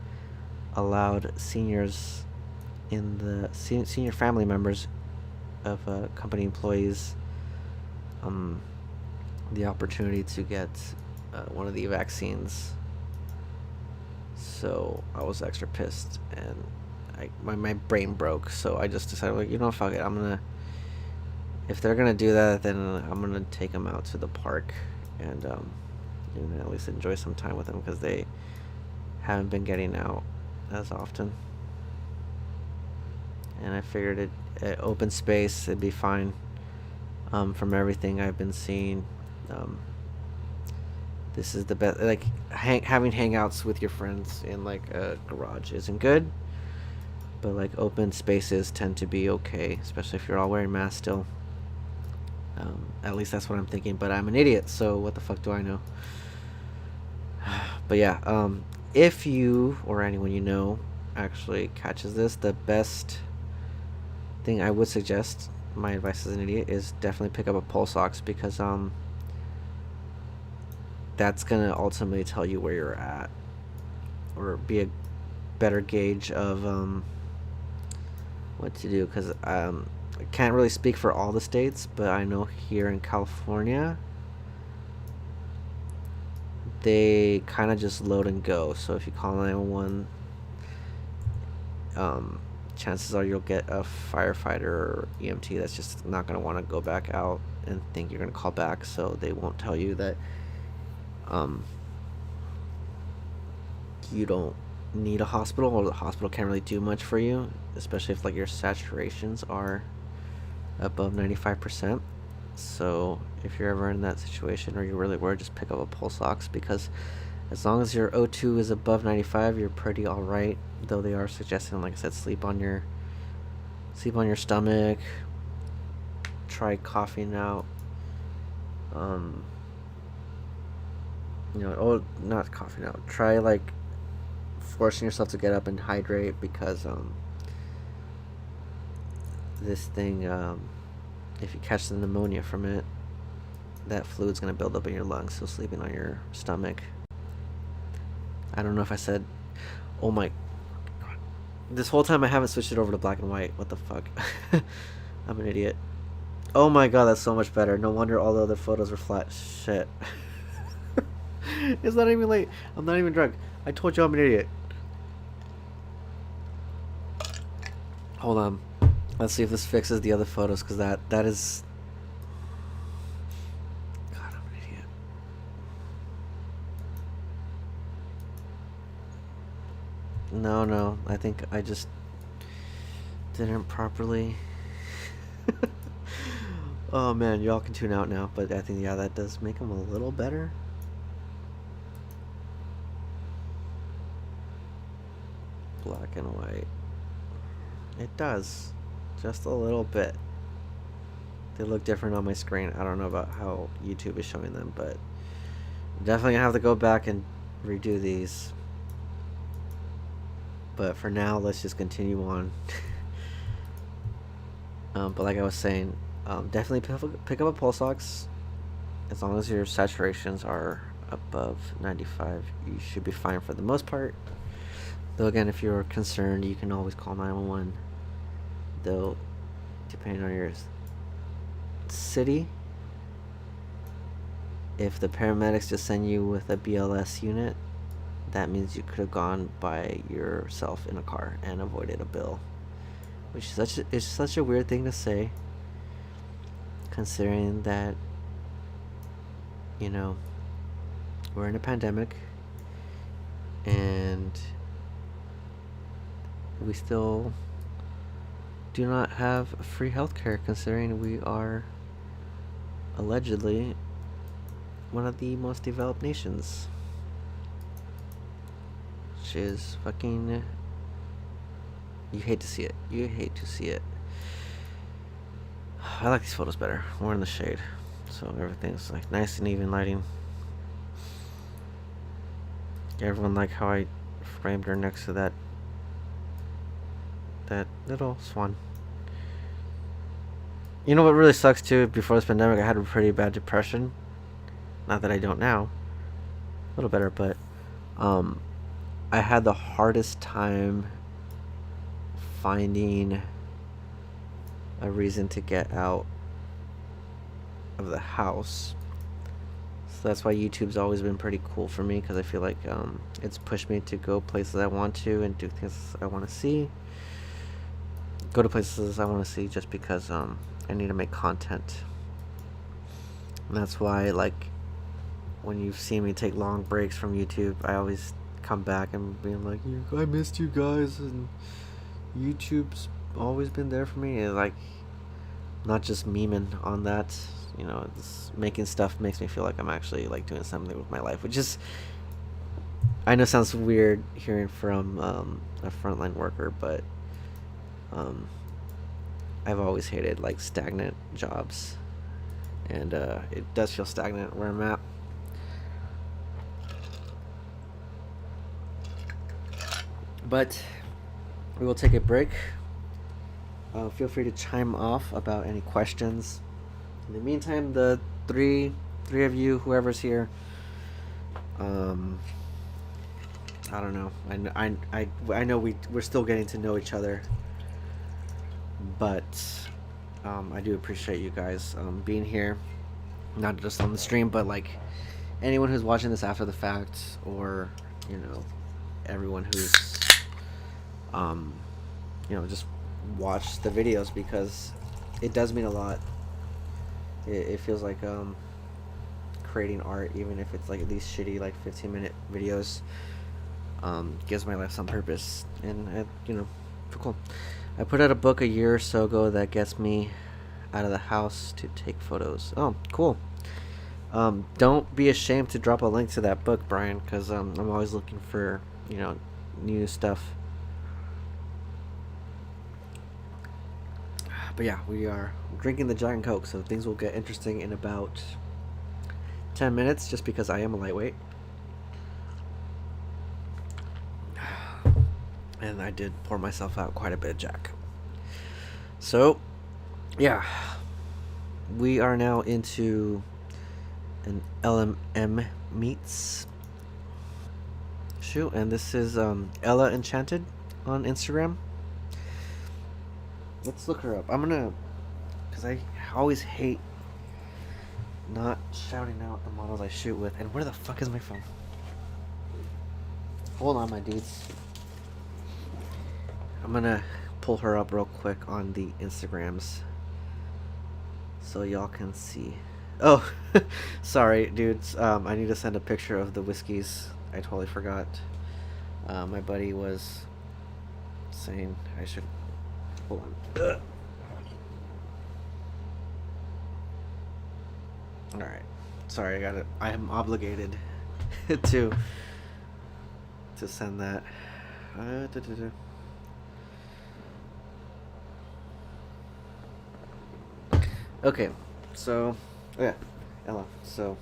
allowed seniors in the senior family members of company employees the opportunity to get one of the vaccines. So I was extra pissed, and my brain broke. So I just decided, like, fuck it. If they're gonna do that, then I'm gonna take them out to the park and at least enjoy some time with them, because they haven't been getting out as often. And I figured open space, it'd be fine. From everything I've been seeing, this is the best. Like, having hangouts with your friends in like a garage isn't good, but like open spaces tend to be okay, especially if you're all wearing masks still. At least that's what I'm thinking, but I'm an idiot, so what the fuck do I know? But yeah, if you or anyone you know actually catches this, the best thing I would suggest, my advice as an idiot, is definitely pick up a pulse ox, because that's gonna ultimately tell you where you're at, or be a better gauge of what to do. Because I can't really speak for all the states, but I know here in California they kind of just load and go. So if you call 911, chances are you'll get a firefighter or EMT that's just not going to want to go back out and think you're going to call back, so they won't tell you that um, you don't need a hospital, or the hospital can't really do much for you, especially if like your saturations are above 95%. So if you're ever in that situation or you're really worried, just pick up a pulse ox, because as long as your O2 is above 95, you're pretty all right. Though they are suggesting, like I said, sleep on your stomach. Try coughing out. Not coughing out. Try like forcing yourself to get up and hydrate, because this thing, if you catch the pneumonia from it, that fluid's gonna build up in your lungs. So sleeping on your stomach. I don't know if I said. Oh my. This whole time I haven't switched it over to black and white. What the fuck? I'm an idiot. Oh my god, that's so much better. No wonder all the other photos were flat. Shit. It's not even late. I'm not even drunk. I told you I'm an idiot. Hold on. Let's see if this fixes the other photos, because that is... God, I'm an idiot. No. I think I just didn't properly... Oh man, y'all can tune out now, but I think, yeah, that does make them a little better. Black and white. It does. Just a little bit. They look different on my screen. I don't know about how YouTube is showing them, but I'm definitely gonna have to go back and redo these. But for now, let's just continue on. But like I was saying, definitely pick up a pulse ox. As long as your saturations are above 95, you should be fine for the most part. Though again, if you're concerned, you can always call 911. Though, depending on your city, if the paramedics just send you with a BLS unit, that means you could have gone by yourself in a car and avoided a bill. Which is such a weird thing to say, considering that, you know, we're in a pandemic and we still do not have free healthcare, considering we are allegedly one of the most developed nations. Which is fucking... You hate to see it. You hate to see it. I like these photos better. We're in the shade, so everything's like nice and even lighting. Everyone like how I framed her next to that little swan. You know what really sucks too? Before this pandemic, I had a pretty bad depression. Not that I don't now. A little better, but I had the hardest time finding a reason to get out of the house. So that's why YouTube's always been pretty cool for me, because I feel like it's pushed me to go places I want to and do things I want to see. Go to places I want to see just because I need to make content. And that's why, like, when you've seen me take long breaks from YouTube, I always come back and being like, I missed you guys, and YouTube's always been there for me. And like, not just memeing on that, you know, making stuff makes me feel like I'm actually like doing something with my life, which is, I know sounds weird hearing from a frontline worker, but I've always hated like stagnant jobs, and it does feel stagnant where I'm at. But we will take a break. Feel free to chime off about any questions. In the meantime, the three of you, whoever's here, I don't know. I know we're still getting to know each other, but I do appreciate you guys being here, not just on the stream, but like anyone who's watching this after the fact, or you know, everyone who's you know, just watch the videos, because it does mean a lot. It feels like creating art, even if it's like these shitty like 15-minute videos. Gives my life some purpose, and cool. I put out a book a year or so ago that gets me out of the house to take photos. Oh, cool. Don't be ashamed to drop a link to that book, Brian, because I'm always looking for new stuff. But yeah, we are drinking the Giant Coke, so things will get interesting in about 10 minutes, just because I am a lightweight. And I did pour myself out quite a bit of Jack. So, yeah. We are now into an LMM meets. Shoot, and this is Ella Enchanted on Instagram. Let's look her up. I'm gonna, because I always hate not shouting out the models I shoot with. And where the fuck is my phone? Hold on, my dudes. I'm gonna pull her up real quick on the Instagrams so y'all can see. Oh, sorry, dudes. I need to send a picture of the whiskeys. I totally forgot. My buddy was saying I should. Hold on. All right. Sorry, I got it. I am obligated to send that. Okay, so yeah, Ella. So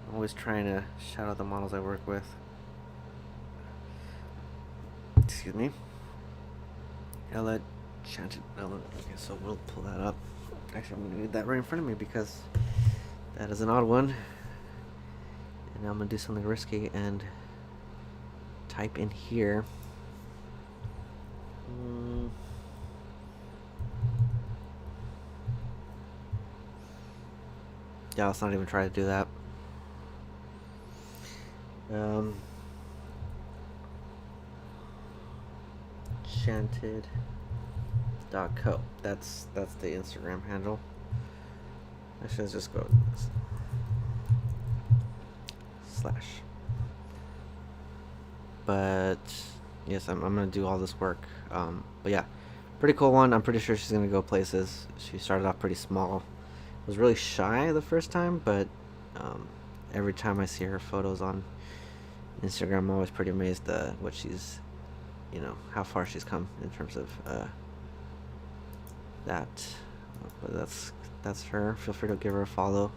I'm always trying to shout out the models I work with. Excuse me. Ella Enchanted. Ella. Okay, so we'll pull that up. Actually, I'm gonna need that right in front of me because that is an odd one. And I'm gonna do something risky and type in here. Yeah, let's not even try to do that. Enchanted.co. That's the Instagram handle. I should just go with this. Slash. But yes, I'm gonna do all this work. But yeah, pretty cool one. I'm pretty sure she's gonna go places. She started off pretty small. Was really shy the first time, but every time I see her photos on Instagram, I'm always pretty amazed at what she's, how far she's come in terms of that. But that's her. Feel free to give her a follow.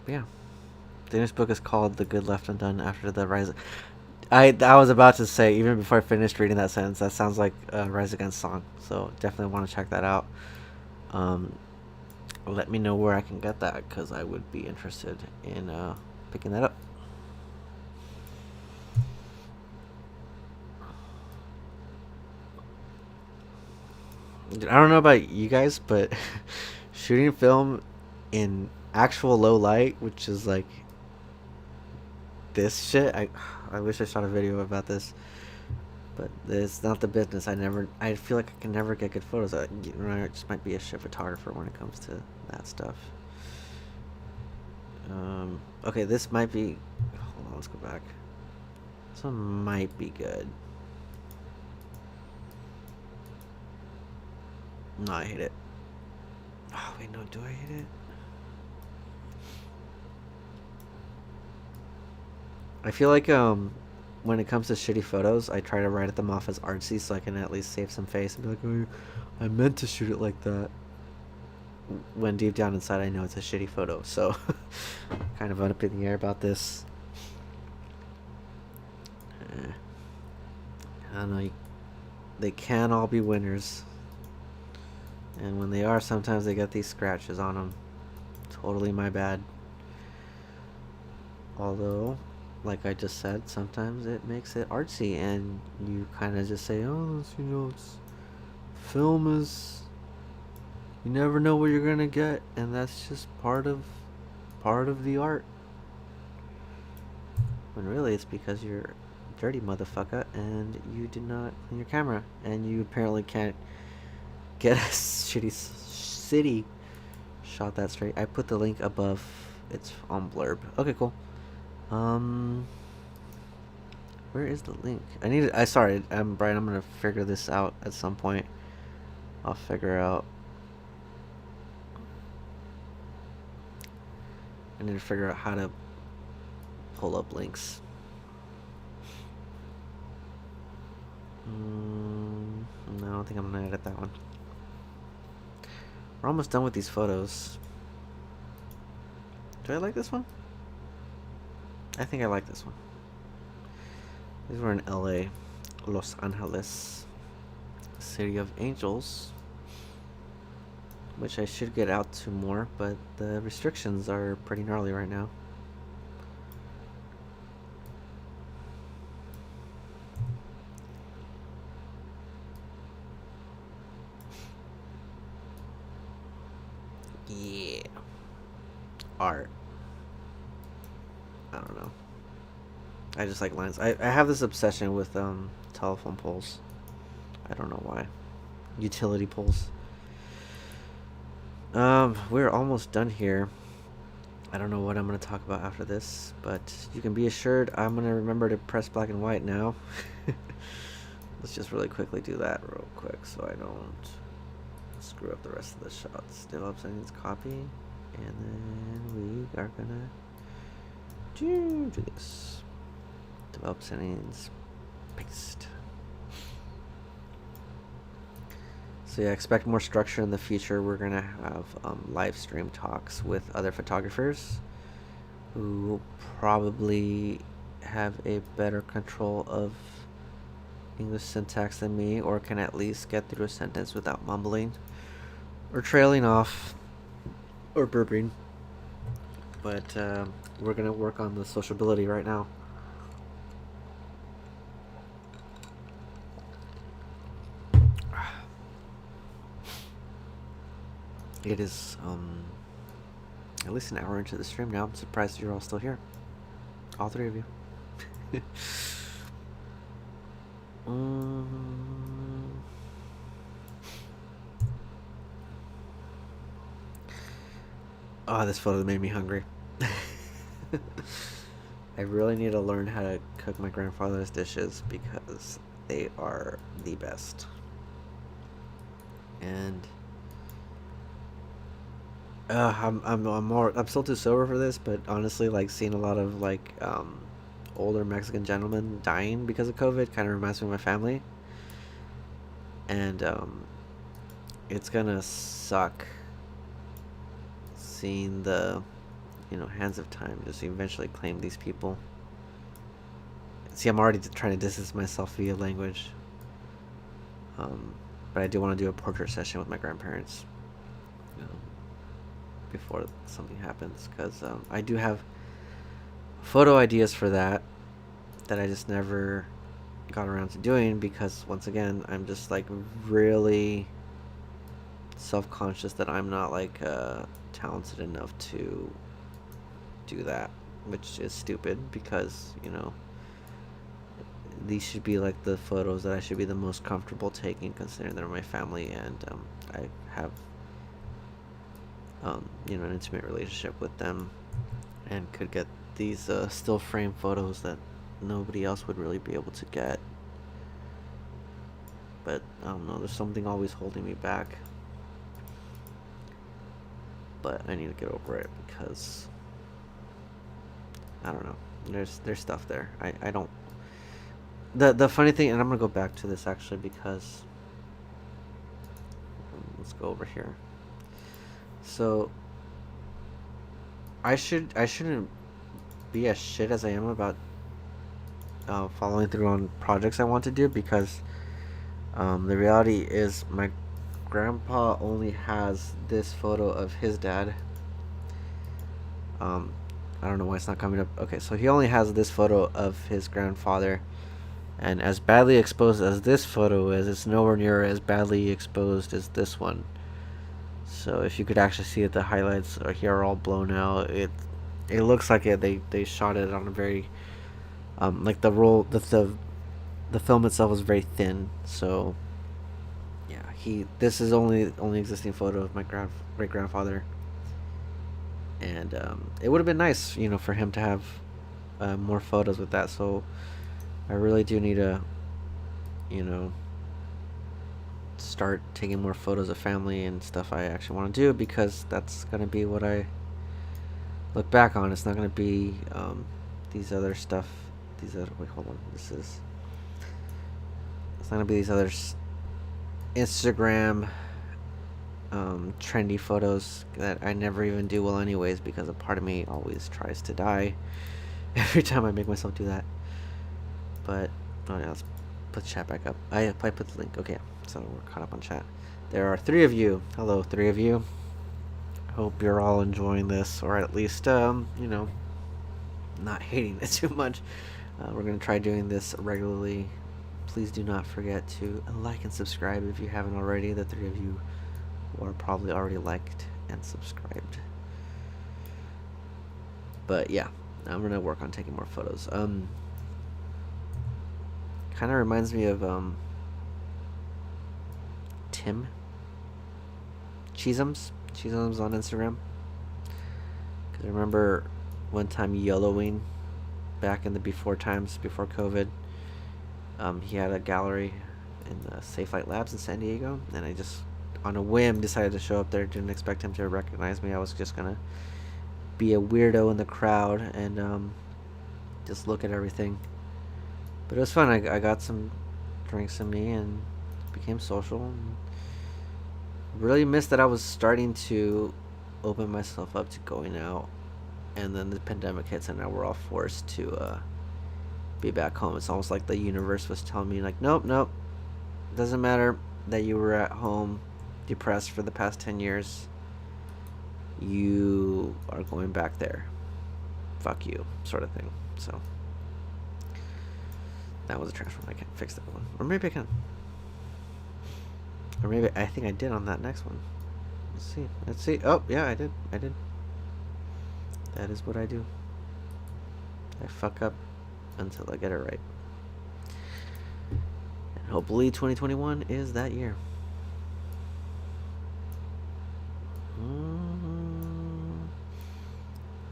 Yeah. The next book is called The Good Left Undone After the Rise. I was about to say, even before I finished reading that sentence, that sounds like a Rise Against song. So definitely want to check that out. Let me know where I can get that, because I would be interested in picking that up. I don't know about you guys, but shooting film in actual low light, which is like this shit, I wish I shot a video about this, but it's not the business. I feel like I can never get good photos. I just might be a shit photographer when it comes to that stuff. Okay, this might be, hold on, let's go back. This one might be good. No, I hate it. Oh, wait, no, do I hate it? I feel like when it comes to shitty photos, I try to write them off as artsy so I can at least save some face and be like, oh, I meant to shoot it like that. When deep down inside I know it's a shitty photo, so kind of up in the air about this. I don't know. They can all be winners. And when they are, sometimes they get these scratches on them. Totally my bad. Although, like I just said, sometimes it makes it artsy, and you kind of just say, oh, it's, film is, you never know what you're gonna get, and that's just part of the art. When really it's because you're a dirty motherfucker and you did not clean your camera, and you apparently can't get a shitty City shot that straight. I put the link above. It's on blurb. Okay, cool. Where is the link? Sorry, Brian. I'm gonna figure this out at some point. I'll figure out. I need to figure out how to pull up links. No, I don't think I'm gonna edit that one. We're almost done with these photos. Do I like this one? I think I like this one. These were in LA, Los Angeles, City of Angels, which I should get out to more, but the restrictions are pretty gnarly right now. Yeah. Art. I don't know. I just like lines. I have this obsession with telephone poles. I don't know why. Utility poles. We're almost done here. I don't know what I'm gonna talk about after this, but you can be assured I'm gonna remember to press black and white now. Let's just really quickly do that real quick so I don't screw up the rest of the shots. Develop settings, copy, and then we are gonna do this. Develop settings, paste. So yeah, expect more structure in the future. We're gonna have live stream talks with other photographers who probably have a better control of English syntax than me, or can at least get through a sentence without mumbling or trailing off or burping. But we're gonna work on the sociability right now. It is at least an hour into the stream now. I'm surprised you're all still here. All three of you. Oh, this photo made me hungry. I really need to learn how to cook my grandfather's dishes because they are the best. And I'm still too sober for this, but honestly, like seeing a lot of like older Mexican gentlemen dying because of COVID kind of reminds me of my family, and it's gonna suck seeing the hands of time just eventually claim these people. See, I'm already trying to distance myself via language, but I do want to do a portrait session with my grandparents before something happens, because I do have photo ideas for that I just never got around to doing, because once again I'm just like really self-conscious that I'm not like talented enough to do that, which is stupid because these should be like the photos that I should be the most comfortable taking, considering they're my family, and I have an intimate relationship with them, and could get these still frame photos that nobody else would really be able to get. But I don't know, there's something always holding me back. But I need to get over it, because I don't know, there's stuff there. I don't. The funny thing, and I'm gonna go back to this actually, because let's go over here. So I shouldn't be as shit as I am about following through on projects I want to do, because the reality is my grandpa only has this photo of his dad. I don't know why it's not coming up. Okay, so he only has this photo of his grandfather, and as badly exposed as this photo is, it's nowhere near as badly exposed as this one. So if you could actually see it, the highlights are here are all blown out. It looks like they shot it on a very like the film itself is very thin. So yeah, this is only existing photo of my great grandfather, and it would have been nice, for him to have more photos with that. So I really do need to, you know, start taking more photos of family and stuff I actually want to do, because that's gonna be what I look back on. It's not gonna be these other stuff. Wait, hold on. It's not gonna be these other Instagram trendy photos that I never even do well anyways, because a part of me always tries to die every time I make myself do that. But oh yeah, let's put chat back up. I put the link. Okay, so we're caught up on chat. There are 3 of you. Hello, 3 of you. Hope you're all enjoying this, or at least not hating it too much. We're gonna try doing this regularly. Please do not forget to like and subscribe if you haven't already. The 3 of you who are probably already liked and subscribed. But yeah, I'm gonna work on taking more photos. Kind of reminds me of Tim Cheesums on Instagram. Because I remember one time YOLOing back in the before times, before COVID. He had a gallery in the Safe Light Labs in San Diego, and I just, on a whim, decided to show up there. Didn't expect him to recognize me. I was just gonna be a weirdo in the crowd and just look at everything. But it was fun. I got some drinks in me and became social. And really missed that I was starting to open myself up to going out, and then the pandemic hits, and now we're all forced to be back home. It's almost like the universe was telling me, like, nope, it doesn't matter that you were at home depressed for the past 10 years. You are going back there. Fuck you, sort of thing. So that was a trash one. I can't fix that one. Or maybe I can. Or maybe I think I did on that next one. Let's see. Oh, yeah, I did. That is what I do. I fuck up until I get it right. And hopefully 2021 is that year.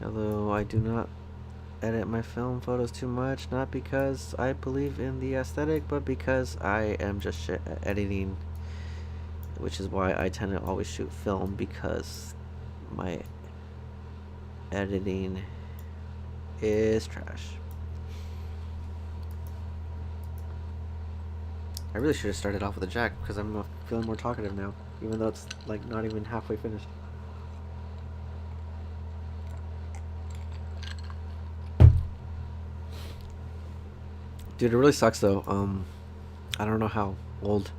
Although I do not edit my film photos too much, not because I believe in the aesthetic, but because I am just shit at editing, which is why I tend to always shoot film, because my editing is trash. I really should have started off with a jack, because I'm feeling more talkative now, even though it's like not even halfway finished. Dude, it really sucks though. I don't know how old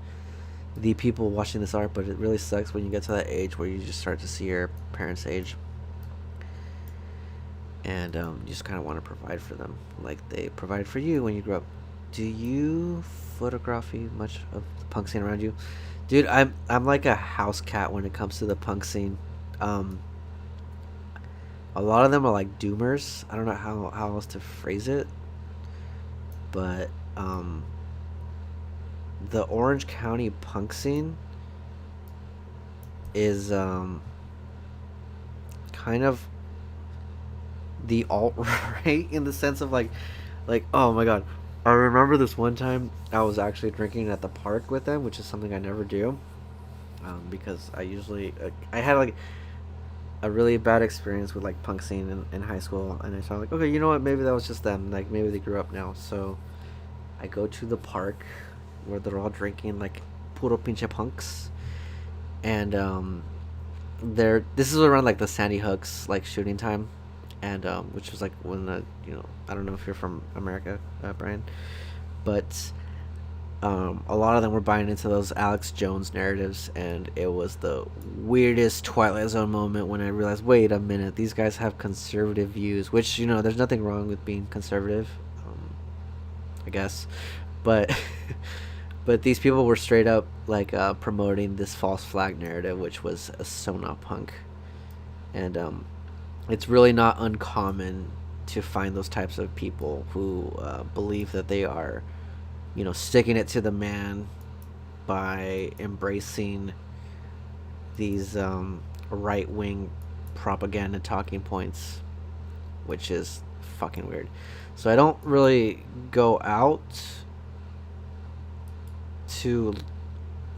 the people watching this are, but it really sucks when you get to that age where you just start to see your parents' age, and you just kind of want to provide for them, like they provided for you when you grew up. Do you photography much of the punk scene around you? Dude, I'm like a house cat when it comes to the punk scene. A lot of them are like doomers. I don't know how else to phrase it, but the Orange County punk scene is kind of the alt-right in the sense of like oh my god, I remember this one time I was actually drinking at the park with them, which is something I never do, because I usually I had like a really bad experience with like punk scene in high school, and I thought like, okay, you know what, maybe that was just them, like maybe they grew up now. So I go to the park where they're all drinking like puro pinche punks, and this is around like the Sandy Hooks like shooting time, and which was like when the I don't know if you're from America, Brian, but a lot of them were buying into those Alex Jones narratives, and it was the weirdest Twilight Zone moment when I realized, wait a minute, these guys have conservative views, which there's nothing wrong with being conservative, I guess, but but these people were straight up like promoting this false flag narrative, which was so not punk, and it's really not uncommon to find those types of people who believe that they are sticking it to the man by embracing these right-wing propaganda talking points, which is fucking weird. So I don't really go out to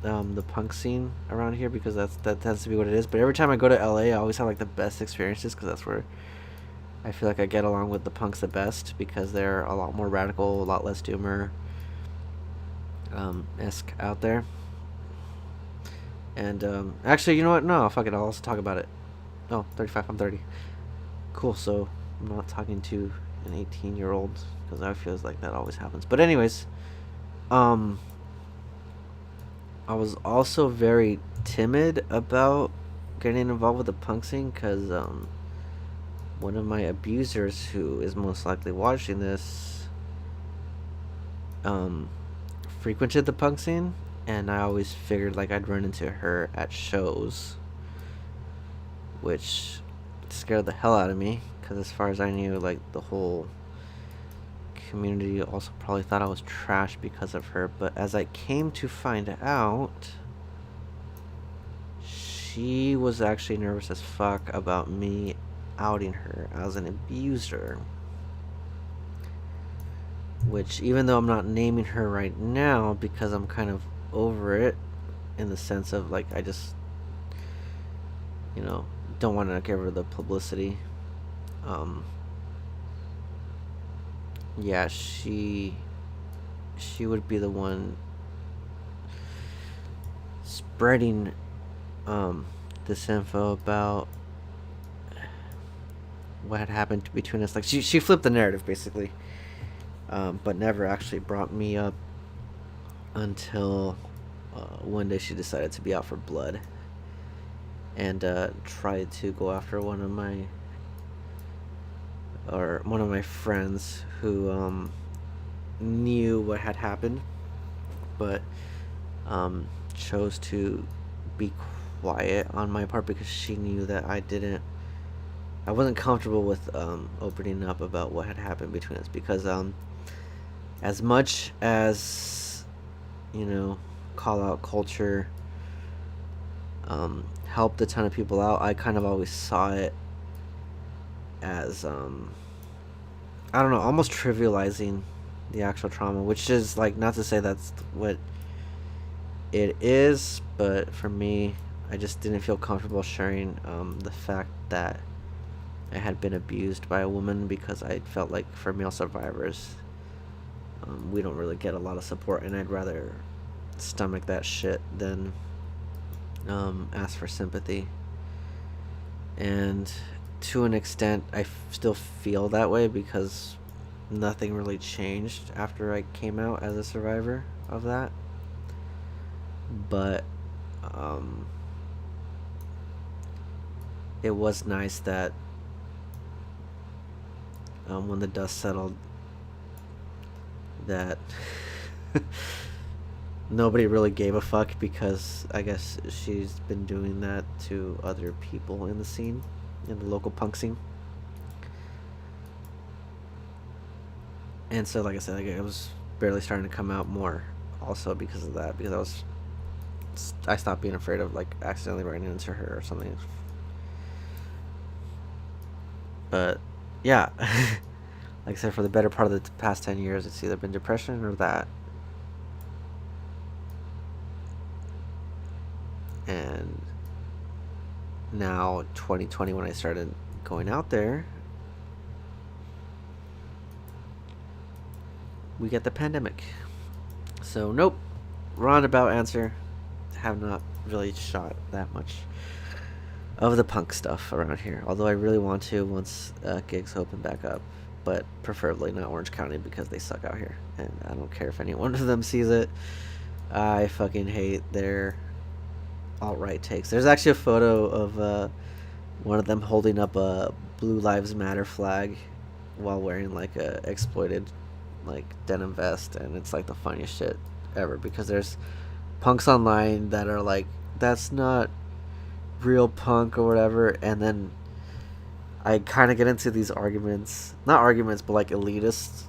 the punk scene around here because that tends to be what it is. But every time I go to LA, I always have like the best experiences because that's where I feel like I get along with the punks the best because they're a lot more radical, a lot less doomer esque out there. And actually, you know what? No, fuck it. I'll also talk about it. Oh, 35. I'm 30. Cool. So I'm not talking to an 18-year-old because I feel like that always happens. But anyways, I was also very timid about getting involved with the punk scene because one of my abusers, who is most likely watching this, frequented the punk scene, and I always figured like I'd run into her at shows, which scared the hell out of me because as far as I knew, like the whole community also probably thought I was trash because of her. But as I came to find out, she was actually nervous as fuck about me outing her as an abuser, which, even though I'm not naming her right now because I'm kind of over it in the sense of like I just, you know, don't want to give her the publicity. Yeah, she would be the one spreading this info about what had happened between us. Like she flipped the narrative basically, but never actually brought me up until one day she decided to be out for blood and tried to go after one of my friends who knew what had happened, but chose to be quiet on my part because she knew that I wasn't comfortable with opening up about what had happened between us because as much as, you know, call out culture helped a ton of people out, I kind of always saw it as I don't know, almost trivializing the actual trauma, which is like not to say that's what it is, but for me, I just didn't feel comfortable sharing the fact that I had been abused by a woman because I felt like for male survivors, we don't really get a lot of support, and I'd rather stomach that shit than ask for sympathy. And to an extent, I still feel that way because nothing really changed after I came out as a survivor of that. But it was nice that when the dust settled, that nobody really gave a fuck because I guess she's been doing that to other people in the scene, in the local punk scene. And so, like I said, like, I was barely starting to come out more also because of that, because I stopped being afraid of like accidentally running into her or something. But yeah, like I said, for the better part of the past 10 years, it's either been depression or that. And now 2020, when I started going out there, we get the pandemic. So nope, roundabout answer, have not really shot that much of the punk stuff around here, although I really want to once gigs open back up, but preferably not Orange County because they suck out here, and I don't care if any one of them sees it. I fucking hate their alt-right takes. There's actually a photo of one of them holding up a Blue Lives Matter flag while wearing like a exploited like denim vest, and it's like the funniest shit ever because there's punks online that are like, that's not real punk or whatever, and then I kind of get into these arguments, not arguments, but like elitists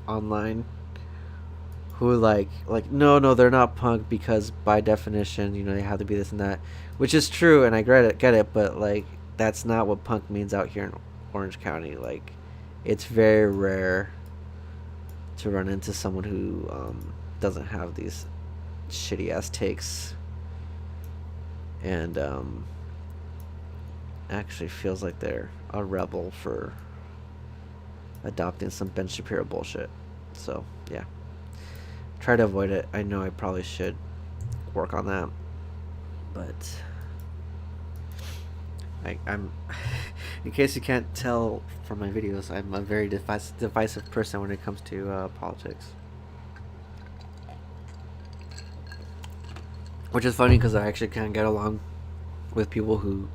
online who like no, they're not punk because by definition, you know, they have to be this and that, which is true, and I get it, but like that's not what punk means out here in Orange County. Like, it's very rare to run into someone who doesn't have these shitty ass takes, and actually feels like they're a rebel for adopting some Ben Shapiro bullshit. So yeah, try to avoid it. I know I probably should work on that, but I'm in case you can't tell from my videos, I'm a very divisive person when it comes to politics. Which is funny because I actually can't get along with people who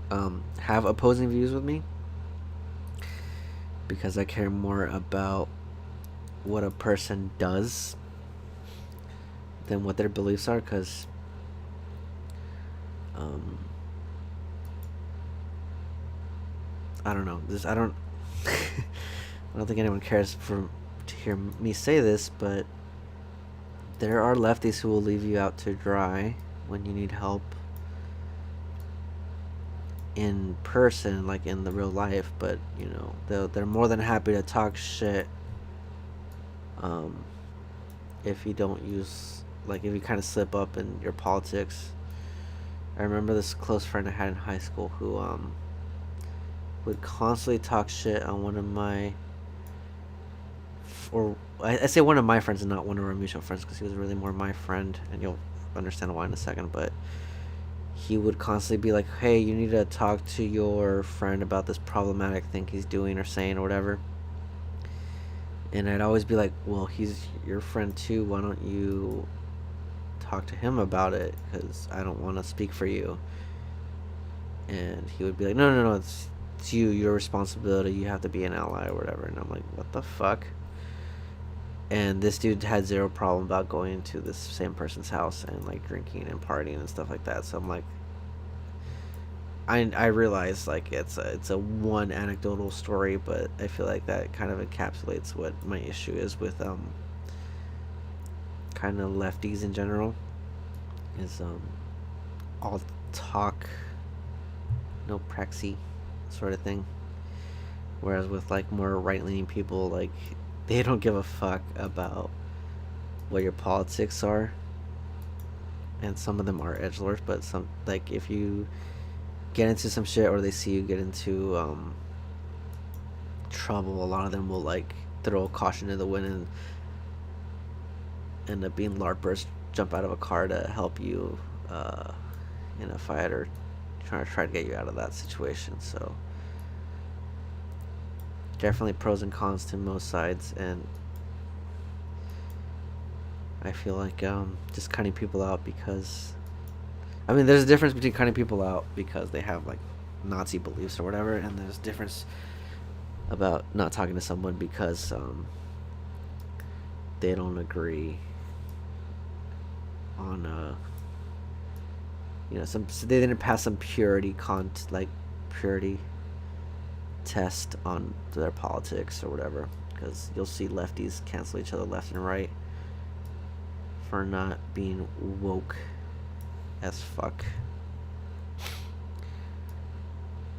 have opposing views with me, because I care more about what a person does than what their beliefs are. Because I don't know. I don't think anyone cares to hear me say this, but there are lefties who will leave you out to dry when you need help in person, like in the real life. But you know, they're more than happy to talk shit if you don't use, like, if you kind of slip up in your politics. I remember this close friend I had in high school who would constantly talk shit on one of my, or I say one of my friends and not one of our mutual friends, because he was really more my friend, and you'll understand why in a second. But he would constantly be like, hey, you need to talk to your friend about this problematic thing he's doing or saying or whatever. And I'd always be like, well, he's your friend too, why don't you talk to him about it, because I don't want to speak for you. And he would be like, no, it's you, your responsibility, you have to be an ally or whatever. And I'm like, what the fuck? And this dude had zero problem about going to this same person's house and like drinking and partying and stuff like that. So I'm like, I realize like it's a one anecdotal story, but I feel like that kind of encapsulates what my issue is with kind of lefties in general, is all talk, no praxis sort of thing. Whereas with like more right-leaning people, like, they don't give a fuck about what your politics are. And some of them are edgelords, but some, like, if you get into some shit or they see you get into trouble, a lot of them will like throw caution to the wind and end up being LARPers, jump out of a car to help you in a fight, or try to get you out of that situation. So definitely pros and cons to most sides, and I feel like just cutting people out because, I mean, there's a difference between cutting people out because they have like Nazi beliefs or whatever, and there's a difference about not talking to someone because they don't agree on they didn't pass some purity test on their politics or whatever. Because you'll see lefties cancel each other left and right for not being woke as fuck,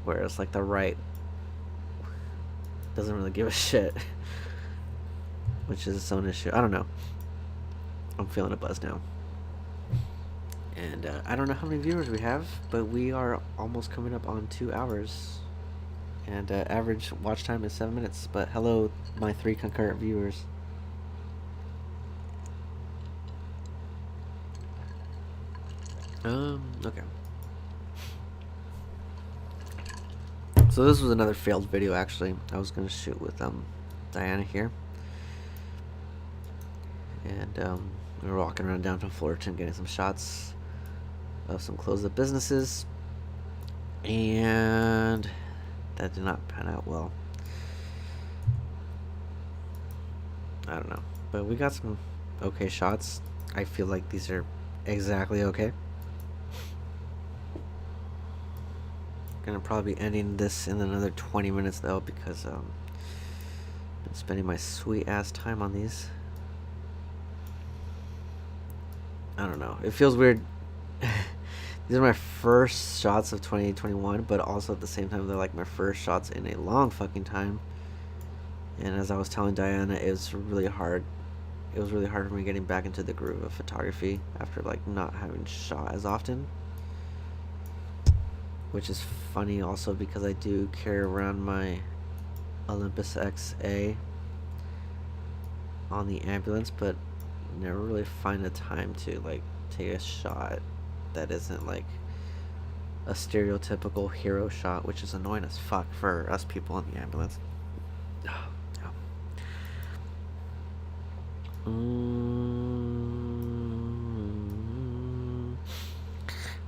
whereas like the right doesn't really give a shit, which is its own issue. I don't know, I'm feeling a buzz now, and I don't know how many viewers we have, but we are almost coming up on 2 hours, and average watch time is 7 minutes. But hello, my 3 concurrent viewers. Okay. So this was another failed video, actually. I was gonna shoot with Diana here, and we were walking around downtown Fullerton getting some shots of some closed up businesses, and that did not pan out well. I don't know, but we got some okay shots. I feel like these are exactly okay. Gonna probably be ending this in another 20 minutes though, because I've been spending my sweet ass time on these. I don't know. It feels weird. These are my first shots of 2021, but also at the same time, they're like my first shots in a long fucking time. And as I was telling Diana, it was really hard. It was really hard for me getting back into the groove of photography after like not having shot as often. Which is funny also because I do carry around my Olympus XA on the ambulance, but never really find the time to like take a shot that isn't like a stereotypical hero shot, which is annoying as fuck for us people in the ambulance.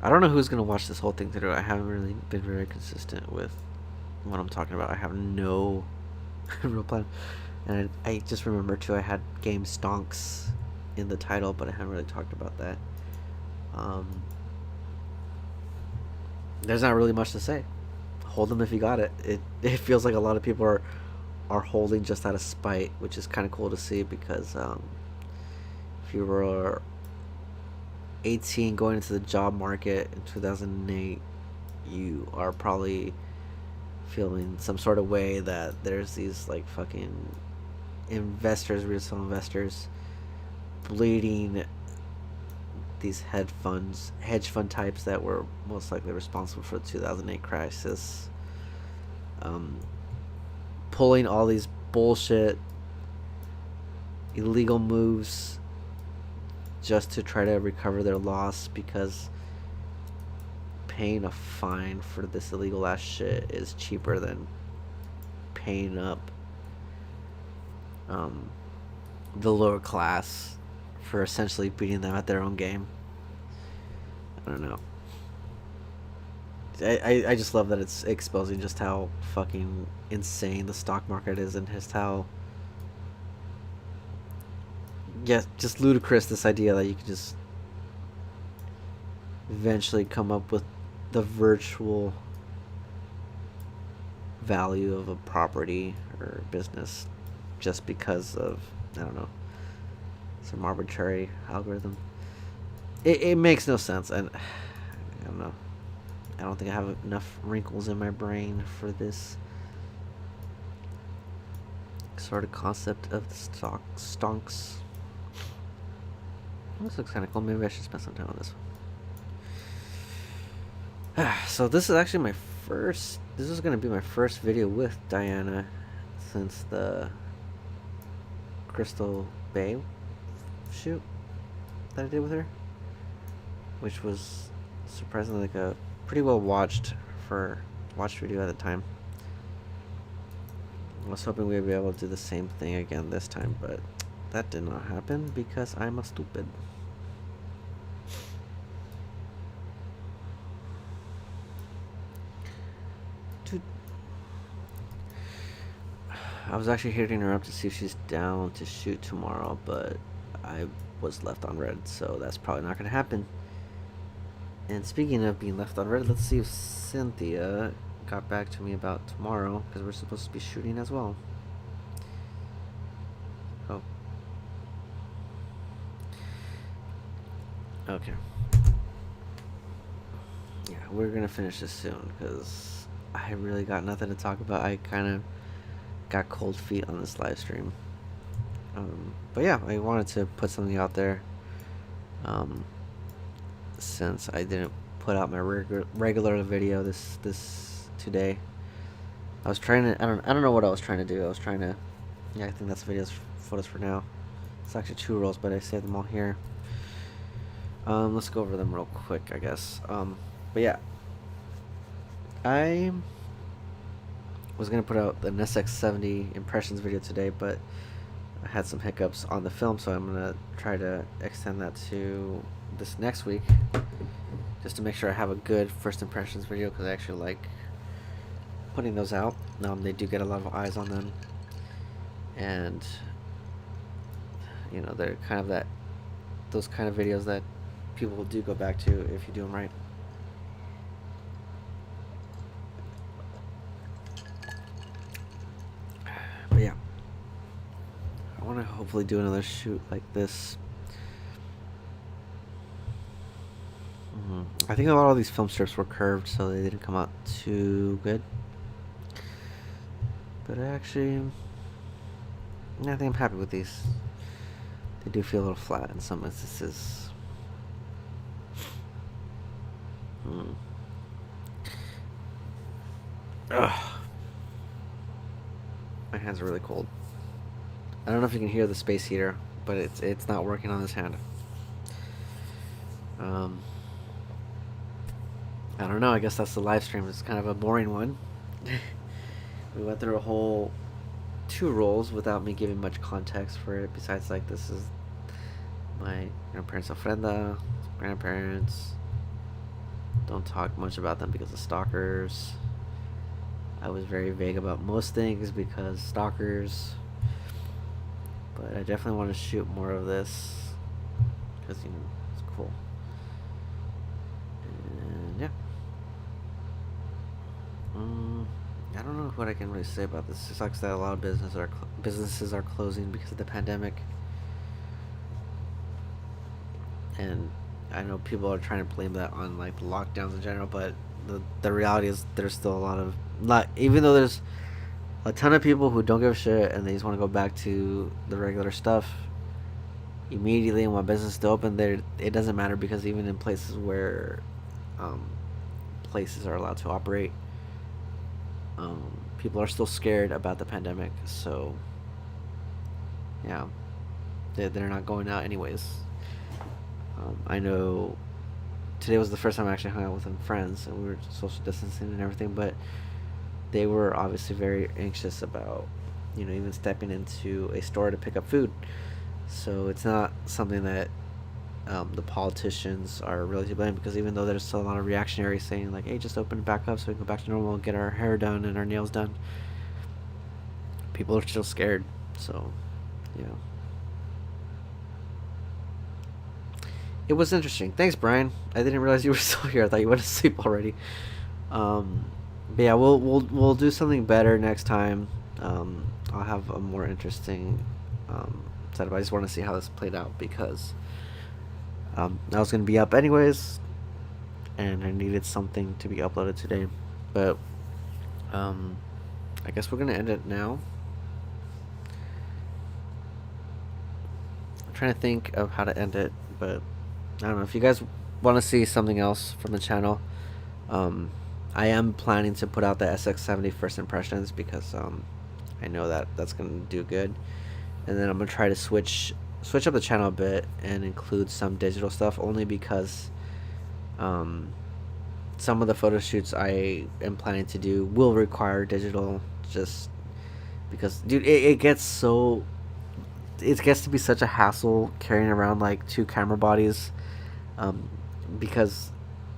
I don't know who's gonna watch this whole thing through. I haven't really been very consistent with what I'm talking about. I have no real plan. And I just remember too, I had Gamestonks in the title, but I haven't really talked about that. There's not really much to say. Hold them if you got it. It feels like a lot of people are holding just out of spite, which is kind of cool to see because if you were 18 going into the job market in 2008, you are probably feeling some sort of way that there's these like fucking investors, real estate investors, bleeding these hedge fund types that were most likely responsible for the 2008 crisis, pulling all these bullshit illegal moves just to try to recover their loss, because paying a fine for this illegal ass shit is cheaper than paying up the lower class for essentially beating them at their own game. I don't know. I just love that it's exposing just how fucking insane the stock market is, and just how, yeah, just ludicrous this idea that you can just eventually come up with the virtual value of a property or business just because of, I don't know, some arbitrary algorithm. It makes no sense, and I don't know. I don't think I have enough wrinkles in my brain for this sort of concept of the stonks. This looks kind of cool. Maybe I should spend some time on this one. So this is actually my first. This is going to be my first video with Diana since the Crystal Bay shoot that I did with her, which was surprisingly like a pretty well watched video at the time. I was hoping we'd be able to do the same thing again this time, but that did not happen because I'm a stupid. I was actually hitting her up to see if she's down to shoot tomorrow, but I was left on red, so that's probably not going to happen. And speaking of being left on red, let's see if Cynthia got back to me about tomorrow, because we're supposed to be shooting as well. Oh. Okay. Yeah, we're going to finish this soon, because I really got nothing to talk about. I kind of got cold feet on this live stream. But yeah, I wanted to put something out there. Since I didn't put out my regular video this today, I was trying to. I don't know what I was trying to do. I was trying to. Yeah, I think that's photos for now. It's actually 2 rolls, but I saved them all here. Let's go over them real quick, I guess. But yeah, I was gonna put out an SX70 impressions video today, but I had some hiccups on the film, so I'm gonna try to extend that to this next week, just to make sure I have a good first impressions video, because I actually like putting those out. They do get a lot of eyes on them, and you know, they're kind of those kind of videos that people do go back to if you do them right. But yeah, I want to hopefully do another shoot like this I think a lot of these film strips were curved, so they didn't come out too good. But actually, I think I'm happy with these. They do feel a little flat in some instances. Ugh. My hands are really cold. I don't know if you can hear the space heater, but it's not working on this hand. I don't know. I guess that's the live stream. It's kind of a boring one. We went through a whole 2 rolls without me giving much context for it. Besides, like, this is my grandparents' ofrenda, grandparents. Don't talk much about them because of stalkers. I was very vague about most things because stalkers. But I definitely want to shoot more of this because, it's cool. And yeah. I don't know what I can really say about this. It sucks that a lot of businesses are closing because of the pandemic. And I know people are trying to blame that on like the lockdowns in general, but the reality is there's still a lot of even though there's a ton of people who don't give a shit and they just want to go back to the regular stuff immediately and want business to open there, it doesn't matter because even in places where places are allowed to operate, people are still scared about the pandemic, so yeah, they're not going out anyways. I know today was the first time I actually hung out with some friends and we were social distancing and everything, but they were obviously very anxious about, even stepping into a store to pick up food. So it's not something that the politicians are really to blame, because even though there's still a lot of reactionaries saying like, hey, just open it back up so we can go back to normal and get our hair done and our nails done, people are still scared. So yeah, it was interesting. Thanks, Brian. I didn't realize you were still here. I thought you went to sleep already. But yeah, we'll do something better next time. I'll have a more interesting setup. I just want to see how this played out because I was gonna be up anyways, and I needed something to be uploaded today. But I guess we're gonna end it now. I'm trying to think of how to end it, but I don't know if you guys want to see something else from the channel. I am planning to put out the SX70 first impressions because I know that that's gonna do good, and then I'm gonna try to switch up the channel a bit and include some digital stuff, only because some of the photo shoots I am planning to do will require digital, just because, dude, it gets to be such a hassle carrying around like 2 camera bodies, because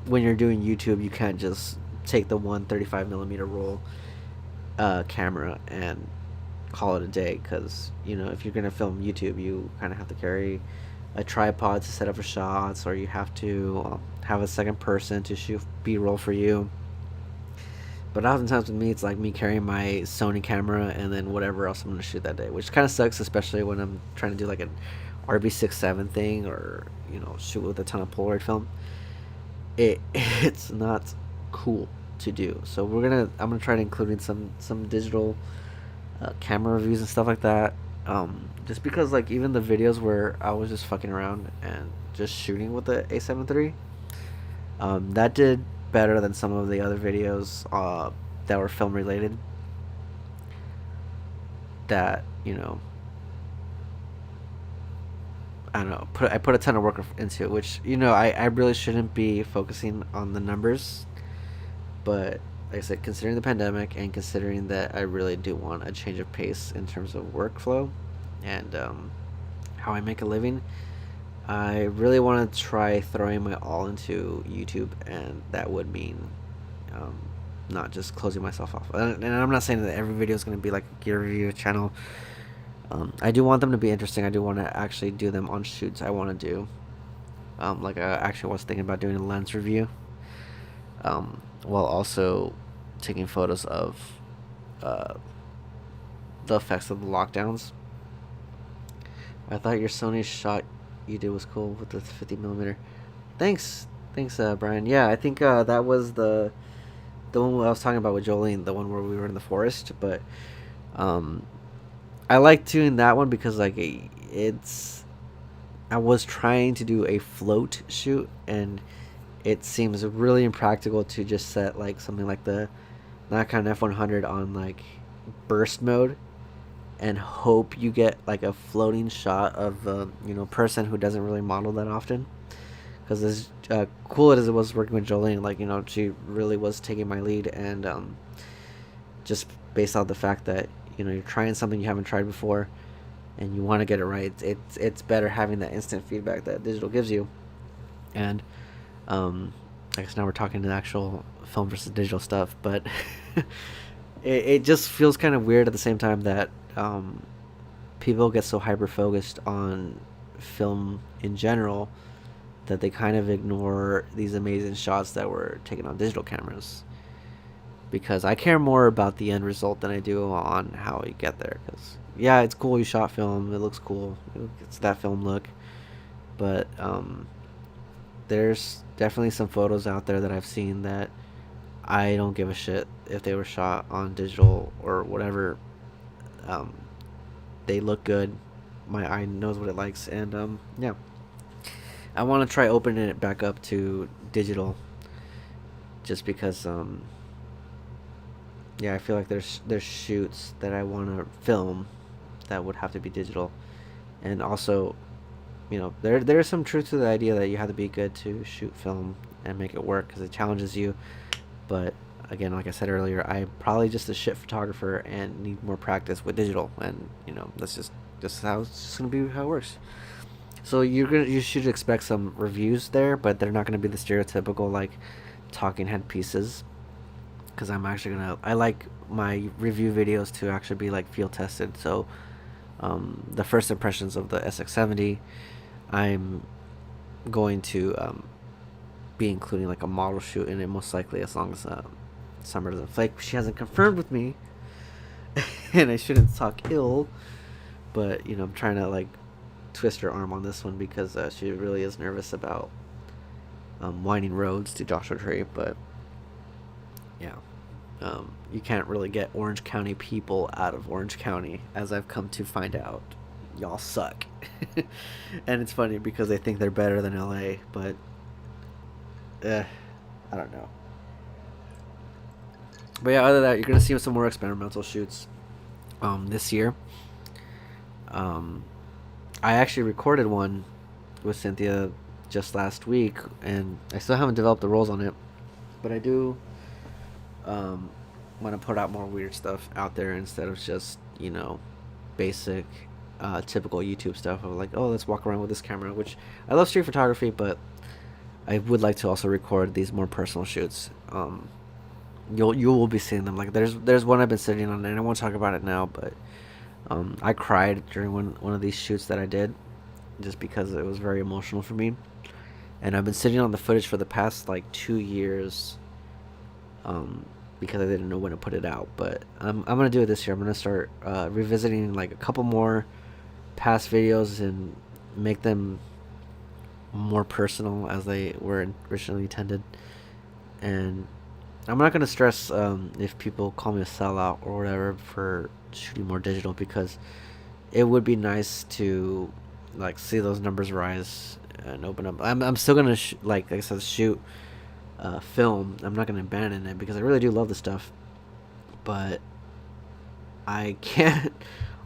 when you're doing YouTube you can't just take the 135mm roll camera and call it a day, because if you're gonna film YouTube you kind of have to carry a tripod to set up for shots, or you have to have a second person to shoot B-roll for you. But oftentimes with me it's like me carrying my Sony camera and then whatever else I'm gonna shoot that day, which kind of sucks, especially when I'm trying to do like an RB67 thing, or shoot with a ton of Polaroid film. It's not cool to do. So I'm gonna try to include some digital camera reviews and stuff like that. Just because like even the videos where I was just fucking around and just shooting with the A7 III, that did better than some of the other videos that were film related. That I don't know. I put a ton of work into it, which I really shouldn't be focusing on the numbers, but like I said, considering the pandemic and considering that I really do want a change of pace in terms of workflow and how I make a living, I really want to try throwing my all into YouTube, and that would mean not just closing myself off. And I'm not saying that every video is going to be like a gear review channel. I do want them to be interesting. I do want to actually do them on shoots I want to do. Like I actually was thinking about doing a lens review, while also taking photos of the effects of the lockdowns. I thought your Sony shot you did was cool with the 50mm. Thanks Thanks, Brian. Yeah, I think that was the one I was talking about with Jolene, the one where we were in the forest. But um, I like doing that one because like it's I was trying to do a float shoot, and it seems really impractical to just set like something like the Nikon F100 on like burst mode and hope you get like a floating shot of a person who doesn't really model that often. Because as cool as it was working with Jolene, like she really was taking my lead, and just based on the fact that you're trying something you haven't tried before, and you want to get it right. It's better having that instant feedback that digital gives you, and I guess now we're talking to the actual film versus digital stuff, but it just feels kind of weird at the same time that people get so hyper focused on film in general that they kind of ignore these amazing shots that were taken on digital cameras. Because I care more about the end result than I do on how you get there. Because yeah, it's cool you shot film, it looks cool, it's that film look, but there's definitely some photos out there that I've seen that I don't give a shit if they were shot on digital or whatever. Um, they look good. My eye knows what it likes, and yeah, I want to try opening it back up to digital, just because yeah, I feel like there's shoots that I want to film that would have to be digital, and also, there's some truth to the idea that you have to be good to shoot film and make it work because it challenges you. But again, like I said earlier, I'm probably just a shit photographer and need more practice with digital, and that's just how it's just gonna be how it works. So you should expect some reviews there, but they're not gonna be the stereotypical like talking head pieces, because I like my review videos to actually be like field tested. So the first impressions of the SX70, I'm going to be including like a model shoot in it, most likely, as long as Summer doesn't flake. She hasn't confirmed with me, and I shouldn't talk ill, but I'm trying to like twist her arm on this one because she really is nervous about winding roads to Joshua Tree. But yeah, you can't really get Orange County people out of Orange County, as I've come to find out. Y'all suck. And it's funny because they think they're better than LA, but I don't know. But yeah, other than that, you're gonna see some more experimental shoots this year. I actually recorded one with Cynthia just last week, and I still haven't developed the roles on it, but I do want to put out more weird stuff out there instead of just basic typical YouTube stuff of like, oh, let's walk around with this camera, which I love street photography, but I would like to also record these more personal shoots. You will be seeing them. Like there's one I've been sitting on, and I won't talk about it now, but I cried during one of these shoots that I did, just because it was very emotional for me, and I've been sitting on the footage for the past like 2 years, because I didn't know when to put it out. But I'm gonna do it this year. I'm gonna start revisiting like a couple more past videos and make them more personal as they were originally intended. And I'm not gonna stress if people call me a sellout or whatever for shooting more digital, because it would be nice to like see those numbers rise and open up. I'm still gonna like I said, shoot film. I'm not gonna abandon it because I really do love the stuff, but I can't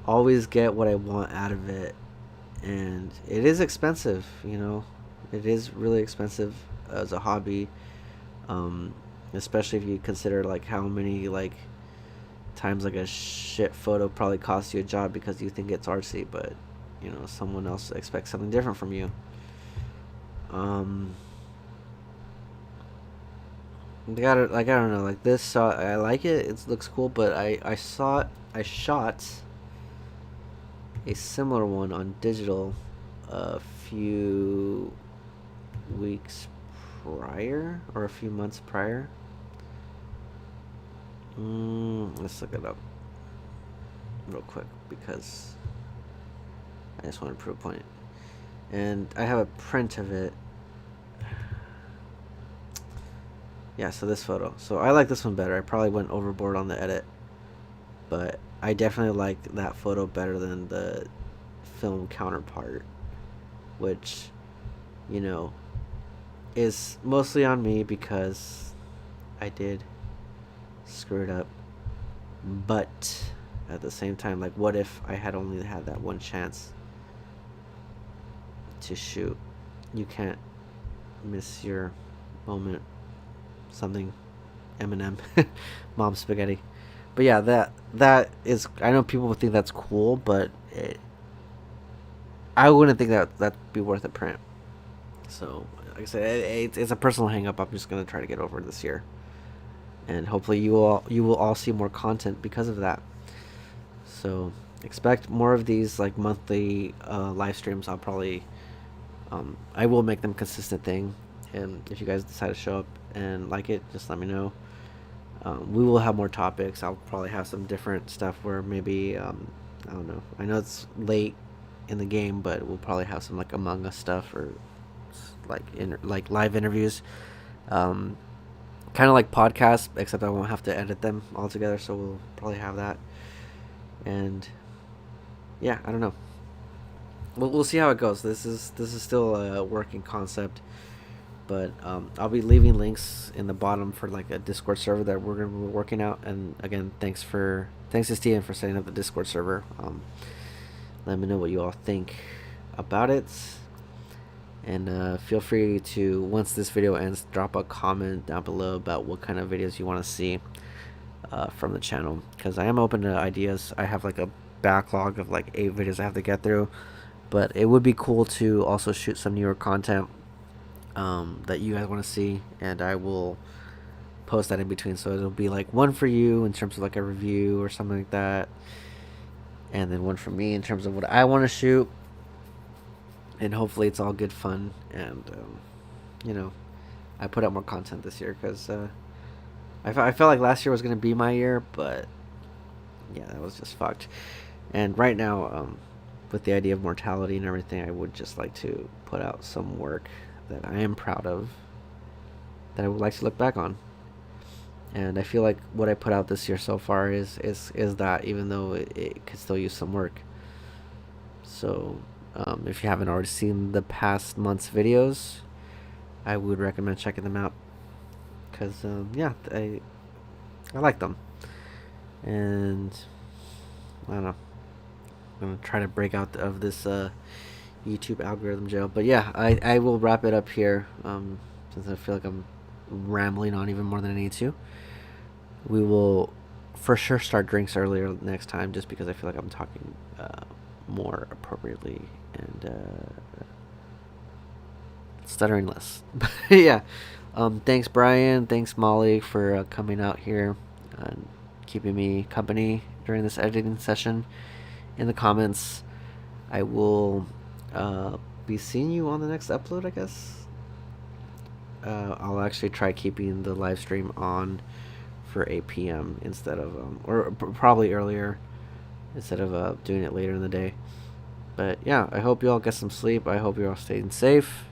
always get what I want out of it, and it is expensive. It is really expensive as a hobby, especially if you consider like how many like times like a shit photo probably costs you a job because you think it's artsy, but someone else expects something different from you. They got it. Like, I don't know, like this I like it, it looks cool, but I shot a similar one on digital a few weeks prior, or a few months prior. Let's look it up real quick because I just want to prove a point, and I have a print of it. Yeah, so this photo. So I like this one better. I probably went overboard on the edit, but I definitely like that photo better than the film counterpart, which, you know, is mostly on me because I did screw it up. But at the same time, like, what if I had only had that one chance to shoot? You can't miss your moment. Something Eminem, Mom Spaghetti. But yeah, that is. I know people would think that's cool, but I wouldn't think that'd be worth a print. So, like I said, it's a personal hang up. I'm just gonna try to get over this year, and hopefully you will all see more content because of that. So expect more of these like monthly live streams. I will make them consistent thing, and if you guys decide to show up and like it, just let me know. We will have more topics. I'll probably have some different stuff where maybe I don't know. I know it's late in the game, but we'll probably have some like Among Us stuff or like live interviews. Um, kind of like podcasts, except I won't have to edit them all together. So we'll probably have that. And yeah, I don't know. We'll see how it goes. This is still a working concept, but I'll be leaving links in the bottom for like a Discord server that we're gonna be working out. And again, thanks to Steven for setting up the Discord server. Let me know what you all think about it, and feel free to, once this video ends, drop a comment down below about what kind of videos you want to see from the channel, because I am open to ideas. I have like a backlog of like 8 videos I have to get through, but it would be cool to also shoot some newer content that you guys want to see, and I will post that in between. So it'll be like one for you in terms of like a review or something like that, and then one for me in terms of what I want to shoot, and hopefully it's all good fun. And you know, I put out more content this year because I felt like last year was gonna be my year, but yeah, that was just fucked. And right now, with the idea of mortality and everything, I would just like to put out some work that I am proud of, that I would like to look back on. And I feel like what I put out this year so far is that, even though it could still use some work. So if you haven't already seen the past month's videos, I would recommend checking them out, because yeah, I like them. And I don't know, I'm gonna try to break out of this YouTube algorithm jail. But yeah, I will wrap it up here, since I feel like I'm rambling on even more than I need to. We will for sure start drinks earlier next time, just because I feel like I'm talking more appropriately and stuttering less. But yeah, thanks Brian, thanks Molly for coming out here and keeping me company during this editing session. In the comments, I will be seeing you on the next upload, I guess. I'll actually try keeping the live stream on for 8 p.m. instead of or probably earlier, instead of doing it later in the day. But yeah, I hope you all get some sleep. I hope you're all staying safe.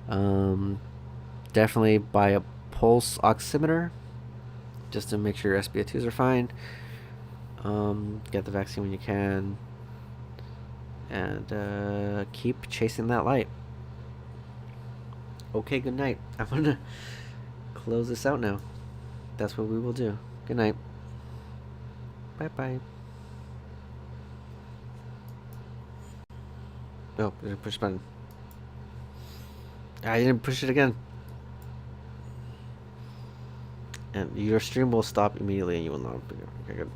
Definitely buy a pulse oximeter just to make sure your SpO2s are fine. Get the vaccine when you can, and keep chasing that light. Okay, good night. I'm gonna close this out now. That's what we will do. Good night. Bye bye. Oh, there's a push button. I didn't push it again. And your stream will stop immediately and you will not be. Okay, good.